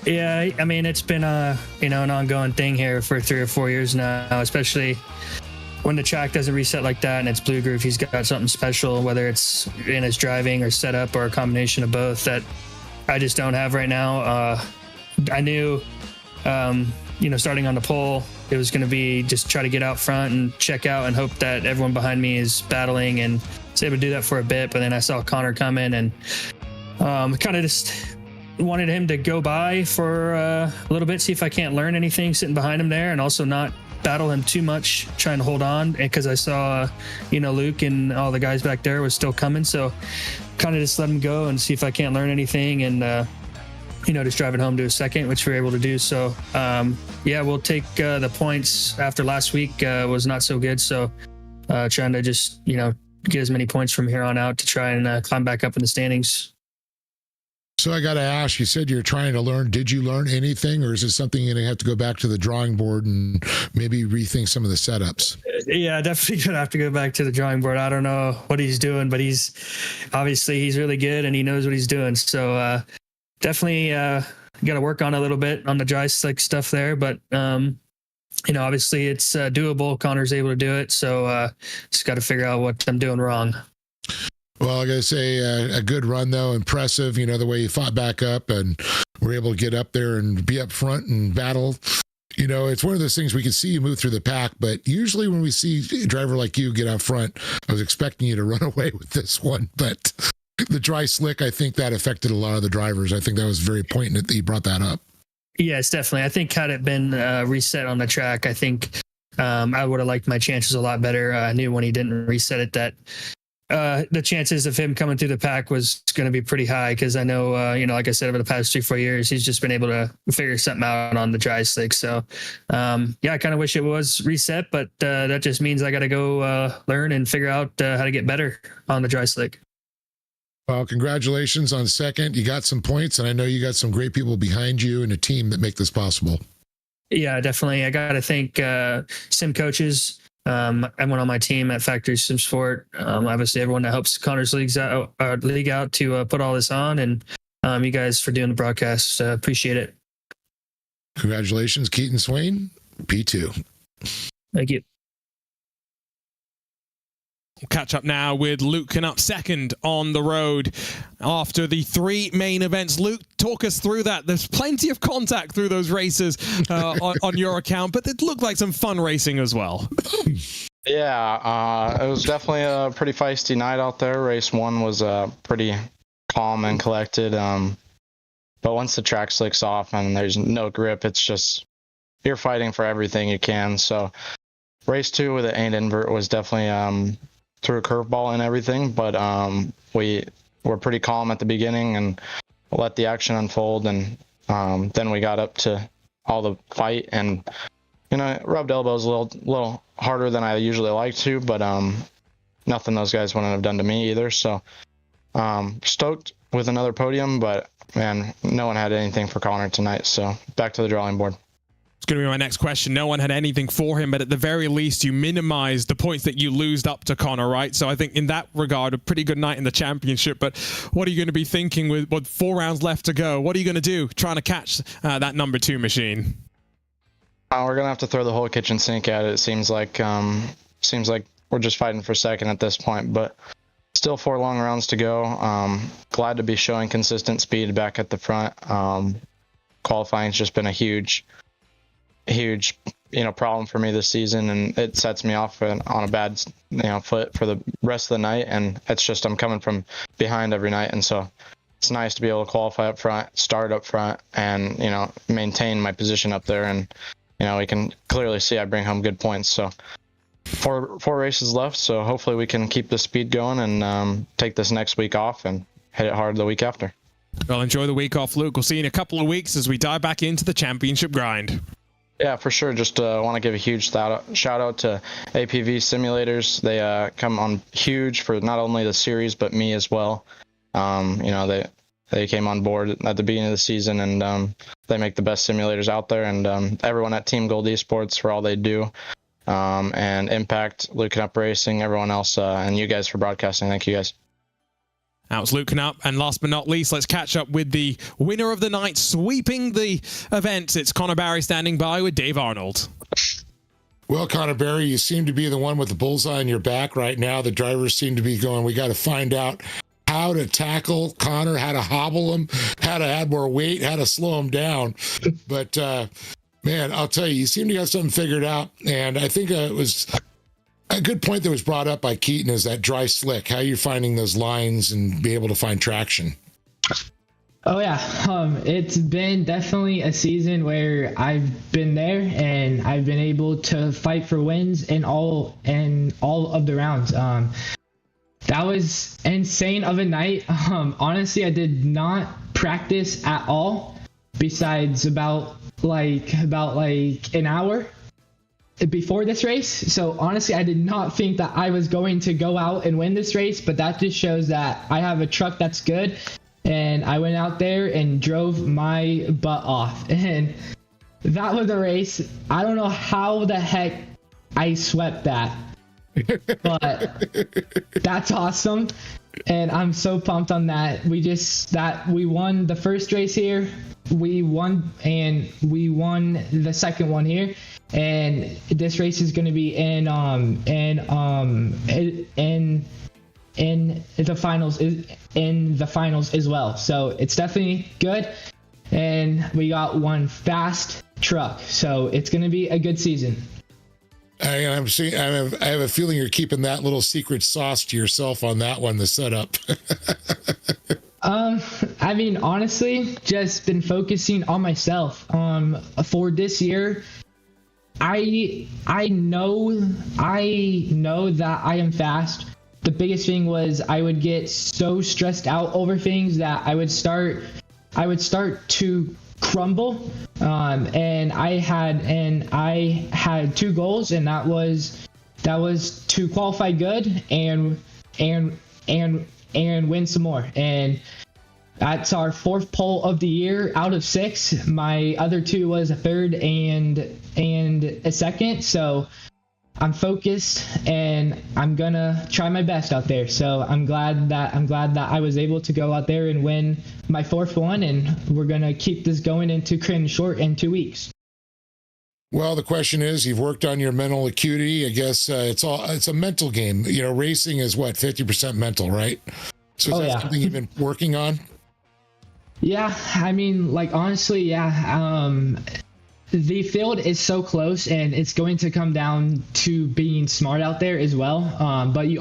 [SPEAKER 8] Yeah, I mean, it's been an ongoing thing here for 3 or 4 years now, especially when the track doesn't reset like that and it's Blue Groove. He's got something special, whether it's in his driving or setup or a combination of both, that I just don't have right now. I knew, starting on the pole, it was going to be just try to get out front and check out and hope that everyone behind me is battling, and I was able to do that for a bit. But then I saw Connor come in and kind of just wanted him to go by for a little bit, see if I can't learn anything sitting behind him there, and also not battle him too much, trying to hold on, because I saw, Luke and all the guys back there was still coming. So kind of just let him go and see if I can't learn anything, and just drive it home to a 2nd, which we were able to do. So, we'll take the points after last week was not so good. So trying to just, get as many points from here on out to try and climb back up in the standings.
[SPEAKER 2] So I got to ask, you said you're trying to learn. Did you learn anything, or is it something you're going to have to go back to the drawing board and maybe rethink some of the setups?
[SPEAKER 8] Yeah, definitely going to have to go back to the drawing board. I don't know what he's doing, but he's really good and he knows what he's doing. So definitely got to work on a little bit on the dry slick stuff there. But, obviously it's doable. Connor's able to do it. So just got to figure out what I'm doing wrong.
[SPEAKER 2] Well, I got to say, a good run, though. Impressive, the way you fought back up and were able to get up there and be up front and battle, You know, it's one of those things we can see you move through the pack, but usually when we see a driver like you get out front, I was expecting you to run away with this one, but the dry slick, I think that affected a lot of the drivers. I think that was very poignant that you brought that up.
[SPEAKER 8] Yes, definitely. I think had it been reset on the track, I think I would have liked my chances a lot better. I knew when he didn't reset it that the chances of him coming through the pack was going to be pretty high, because I know, like I said, over the past 3-4 years, he's just been able to figure something out on the dry slick. So, I kind of wish it was reset, but that just means I got to go learn and figure out how to get better on the dry slick.
[SPEAKER 2] Well, congratulations on second. You got some points, and I know you got some great people behind you and a team that make this possible. Yeah,
[SPEAKER 8] definitely. I got to thank sim coaches. Everyone on my team at Factory Sim Sport, obviously everyone that helps Connor's league out to put all this on, and you guys for doing the broadcast. Appreciate it.
[SPEAKER 2] Congratulations, Keaton Swain, P2.
[SPEAKER 8] Thank you.
[SPEAKER 3] We'll catch up now with Luke Knupp, second on the road after the 3 main events. Luke, talk us through that. There's plenty of contact through those races on your account, but it looked like some fun racing as well.
[SPEAKER 5] Yeah, it was definitely a pretty feisty night out there. Race 1 was pretty calm and collected, but once the track slicks off and there's no grip, it's just you're fighting for everything you can. So race 2 with the 8 invert was definitely threw a curveball and everything, but we were pretty calm at the beginning and let the action unfold, and then we got up to all the fight, and rubbed elbows a little harder than I usually like to, but nothing those guys wouldn't have done to me either. So stoked with another podium, but man, no one had anything for Connor tonight, so back to the drawing board.
[SPEAKER 3] It's going to be my next question. No one had anything for him, but at the very least, you minimized the points that you lose up to Connor, right? So I think in that regard, a pretty good night in the championship. But what are you going to be thinking with 4 rounds left to go? What are you going to do trying to catch that number 2 machine?
[SPEAKER 5] We're going to have to throw the whole kitchen sink at it. It seems like we're just fighting for second at this point, but still 4 long rounds to go. Glad to be showing consistent speed back at the front. Qualifying's just been a huge problem for me this season, and it sets me off on a bad foot for the rest of the night, and it's just I'm coming from behind every night, and so it's nice to be able to qualify up front, start up front, and maintain my position up there, and we can clearly see I bring home good points. So 4 races left, so hopefully we can keep the speed going and take this next week off and hit it hard the week after.
[SPEAKER 3] Well, enjoy the week off, Luke. We'll see you in a couple of weeks as we dive back into the championship grind.
[SPEAKER 5] Yeah, for sure. Just want to give a huge shout out to APV Simulators. They come on huge for not only the series, but me as well. They came on board at the beginning of the season, and they make the best simulators out there. And everyone at Team Gold Esports for all they do. And Impact, Luke Knupp Racing, everyone else, and you guys for broadcasting. Thank you guys.
[SPEAKER 3] That was Luke Knupp, and last but not least, let's catch up with the winner of the night, sweeping the event. It's Connor Barry standing by with Dave Arnold.
[SPEAKER 2] Well, Connor Barry, you seem to be the one with the bullseye on your back right now. The drivers seem to be going, we got to find out how to tackle Connor, how to hobble him, how to add more weight, how to slow him down. But, man, I'll tell you seem to have something figured out, and I think it was a good point that was brought up by Keaton is that dry slick, how you're finding those lines and be able to find traction.
[SPEAKER 4] Oh yeah, it's been definitely a season where I've been there and I've been able to fight for wins in all of the rounds. That was insane of a night. Honestly, I did not practice at all besides about an hour before this race. So honestly, I did not think that I was going to go out and win this race, but that just shows that I have a truck that's good, and I went out there and drove my butt off, and that was a race. I don't know how the heck I swept that, but that's awesome, and I'm so pumped on that. We won the first race here, we won the second one here, and this race is going to be in the finals as well. So it's definitely good, and we got one fast truck. So it's going to be a good season.
[SPEAKER 2] I have a feeling you're keeping that little secret sauce to yourself on that one, the setup.
[SPEAKER 4] I mean, honestly, just been focusing on myself. For this year, I know that I am fast. The biggest thing was I would get so stressed out over things that I would start to crumble. And I had 2 goals, and that was to qualify good and win some more. And that's our 4th pole of the year out of 6. My other 2 was a 3rd and a 2nd. So I'm focused and I'm gonna try my best out there. So I'm glad that I was able to go out there and win my 4th one, and we're gonna keep this going into Crandon Short in 2 weeks.
[SPEAKER 2] Well, the question is, you've worked on your mental acuity. I guess it's a mental game. You know, racing is what, 50% mental, right? So is that something you've been working on?
[SPEAKER 4] Yeah, I mean, like, honestly, yeah. The field is so close, and it's going to come down to being smart out there as well. But you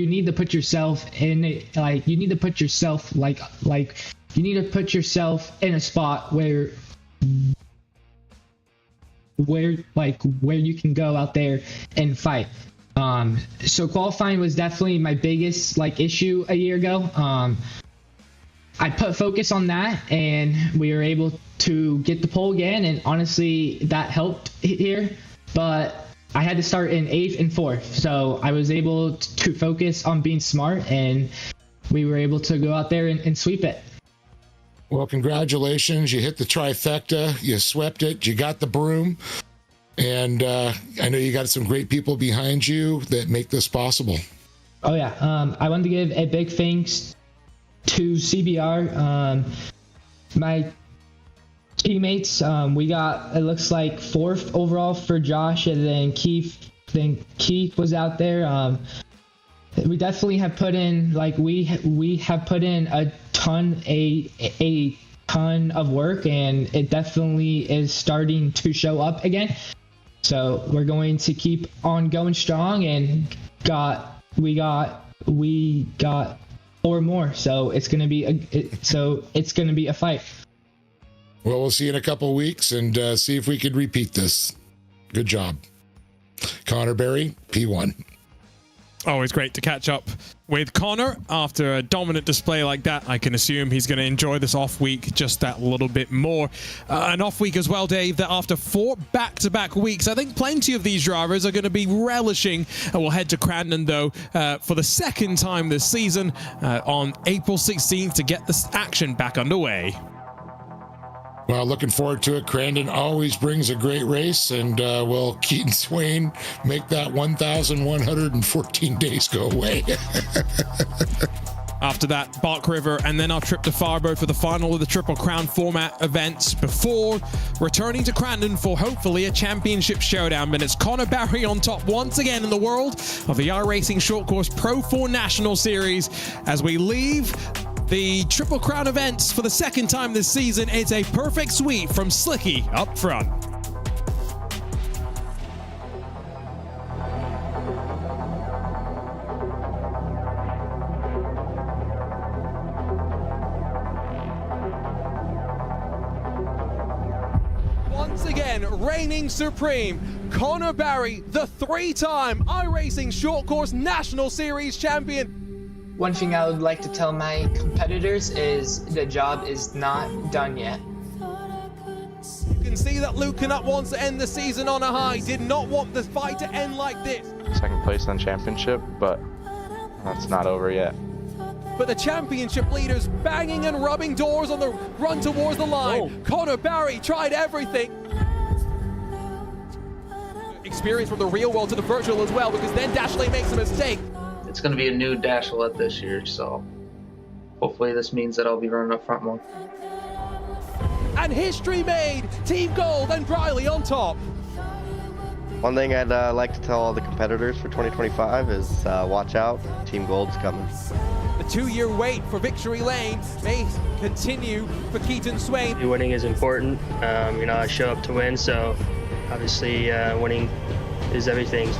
[SPEAKER 4] need to put yourself in you need to put yourself in a spot where you can go out there and fight. So qualifying was definitely my biggest issue a year ago. I put focus on that, and we were able to get the pole again, and honestly that helped here. But I had to start in 8th and 4th, so I was able to focus on being smart, and we were able to go out there and sweep it.
[SPEAKER 2] Well, congratulations. You hit the trifecta, you swept it, you got the broom, and I know you got some great people behind you that make this possible.
[SPEAKER 4] Oh yeah, I wanted to give a big thanks to CBR, my teammates. We got, it looks like 4th overall for Josh, and then Keith was out there. We definitely have put in we have put in a ton of work, and it definitely is starting to show up again. So we're going to keep on going strong, and we got 4 more. So it's gonna be a fight.
[SPEAKER 2] Well, we'll see you in a couple of weeks and see if we could repeat this. Good job, Connor Berry, P1.
[SPEAKER 3] Always great to catch up with Connor after a dominant display like that. I can assume he's going to enjoy this off week just that little bit more. An off week as well, Dave, that after 4 back-to-back weeks, I think plenty of these drivers are going to be relishing. We'll head to Crandon, though, for the 2nd time this season on April 16th to get this action back underway.
[SPEAKER 2] Well, looking forward to it. Crandon always brings a great race, and will Keaton Swain make that 1,114 days go away?
[SPEAKER 3] After that, Bark River, and then our trip to Farbird for the final of the Triple Crown format events before returning to Crandon for hopefully a championship showdown. But it's Connor Barry on top once again in the world of the iRacing Short Course Pro 4 National Series as we leave the Triple Crown events for the 2nd time this season. It's a perfect sweep from Slicky up front. Once again, reigning supreme, Connor Barry, the 3-time iRacing Short Course National Series champion.
[SPEAKER 4] One thing I would like to tell my competitors is the job is not done yet.
[SPEAKER 3] You can see that Luke Canutt wants to end the season on a high, did not want the fight to end like this.
[SPEAKER 5] 2nd place in the championship, but that's not over yet.
[SPEAKER 3] But the championship leaders banging and rubbing doors on the run towards the line. Oh. Connor Barry tried everything. Experience from the real world to the virtual as well, because then Dashley makes a mistake.
[SPEAKER 6] It's going to be a new Dashlette this year, so hopefully this means that I'll be running up front more.
[SPEAKER 3] And history made! Team Gold and Briley on top.
[SPEAKER 7] One thing I'd like to tell all the competitors for 2025 is watch out, Team Gold's coming.
[SPEAKER 9] The 2-year wait for victory lane may continue for Keaton Swain.
[SPEAKER 10] Winning is important. I show up to win, so obviously winning is everything.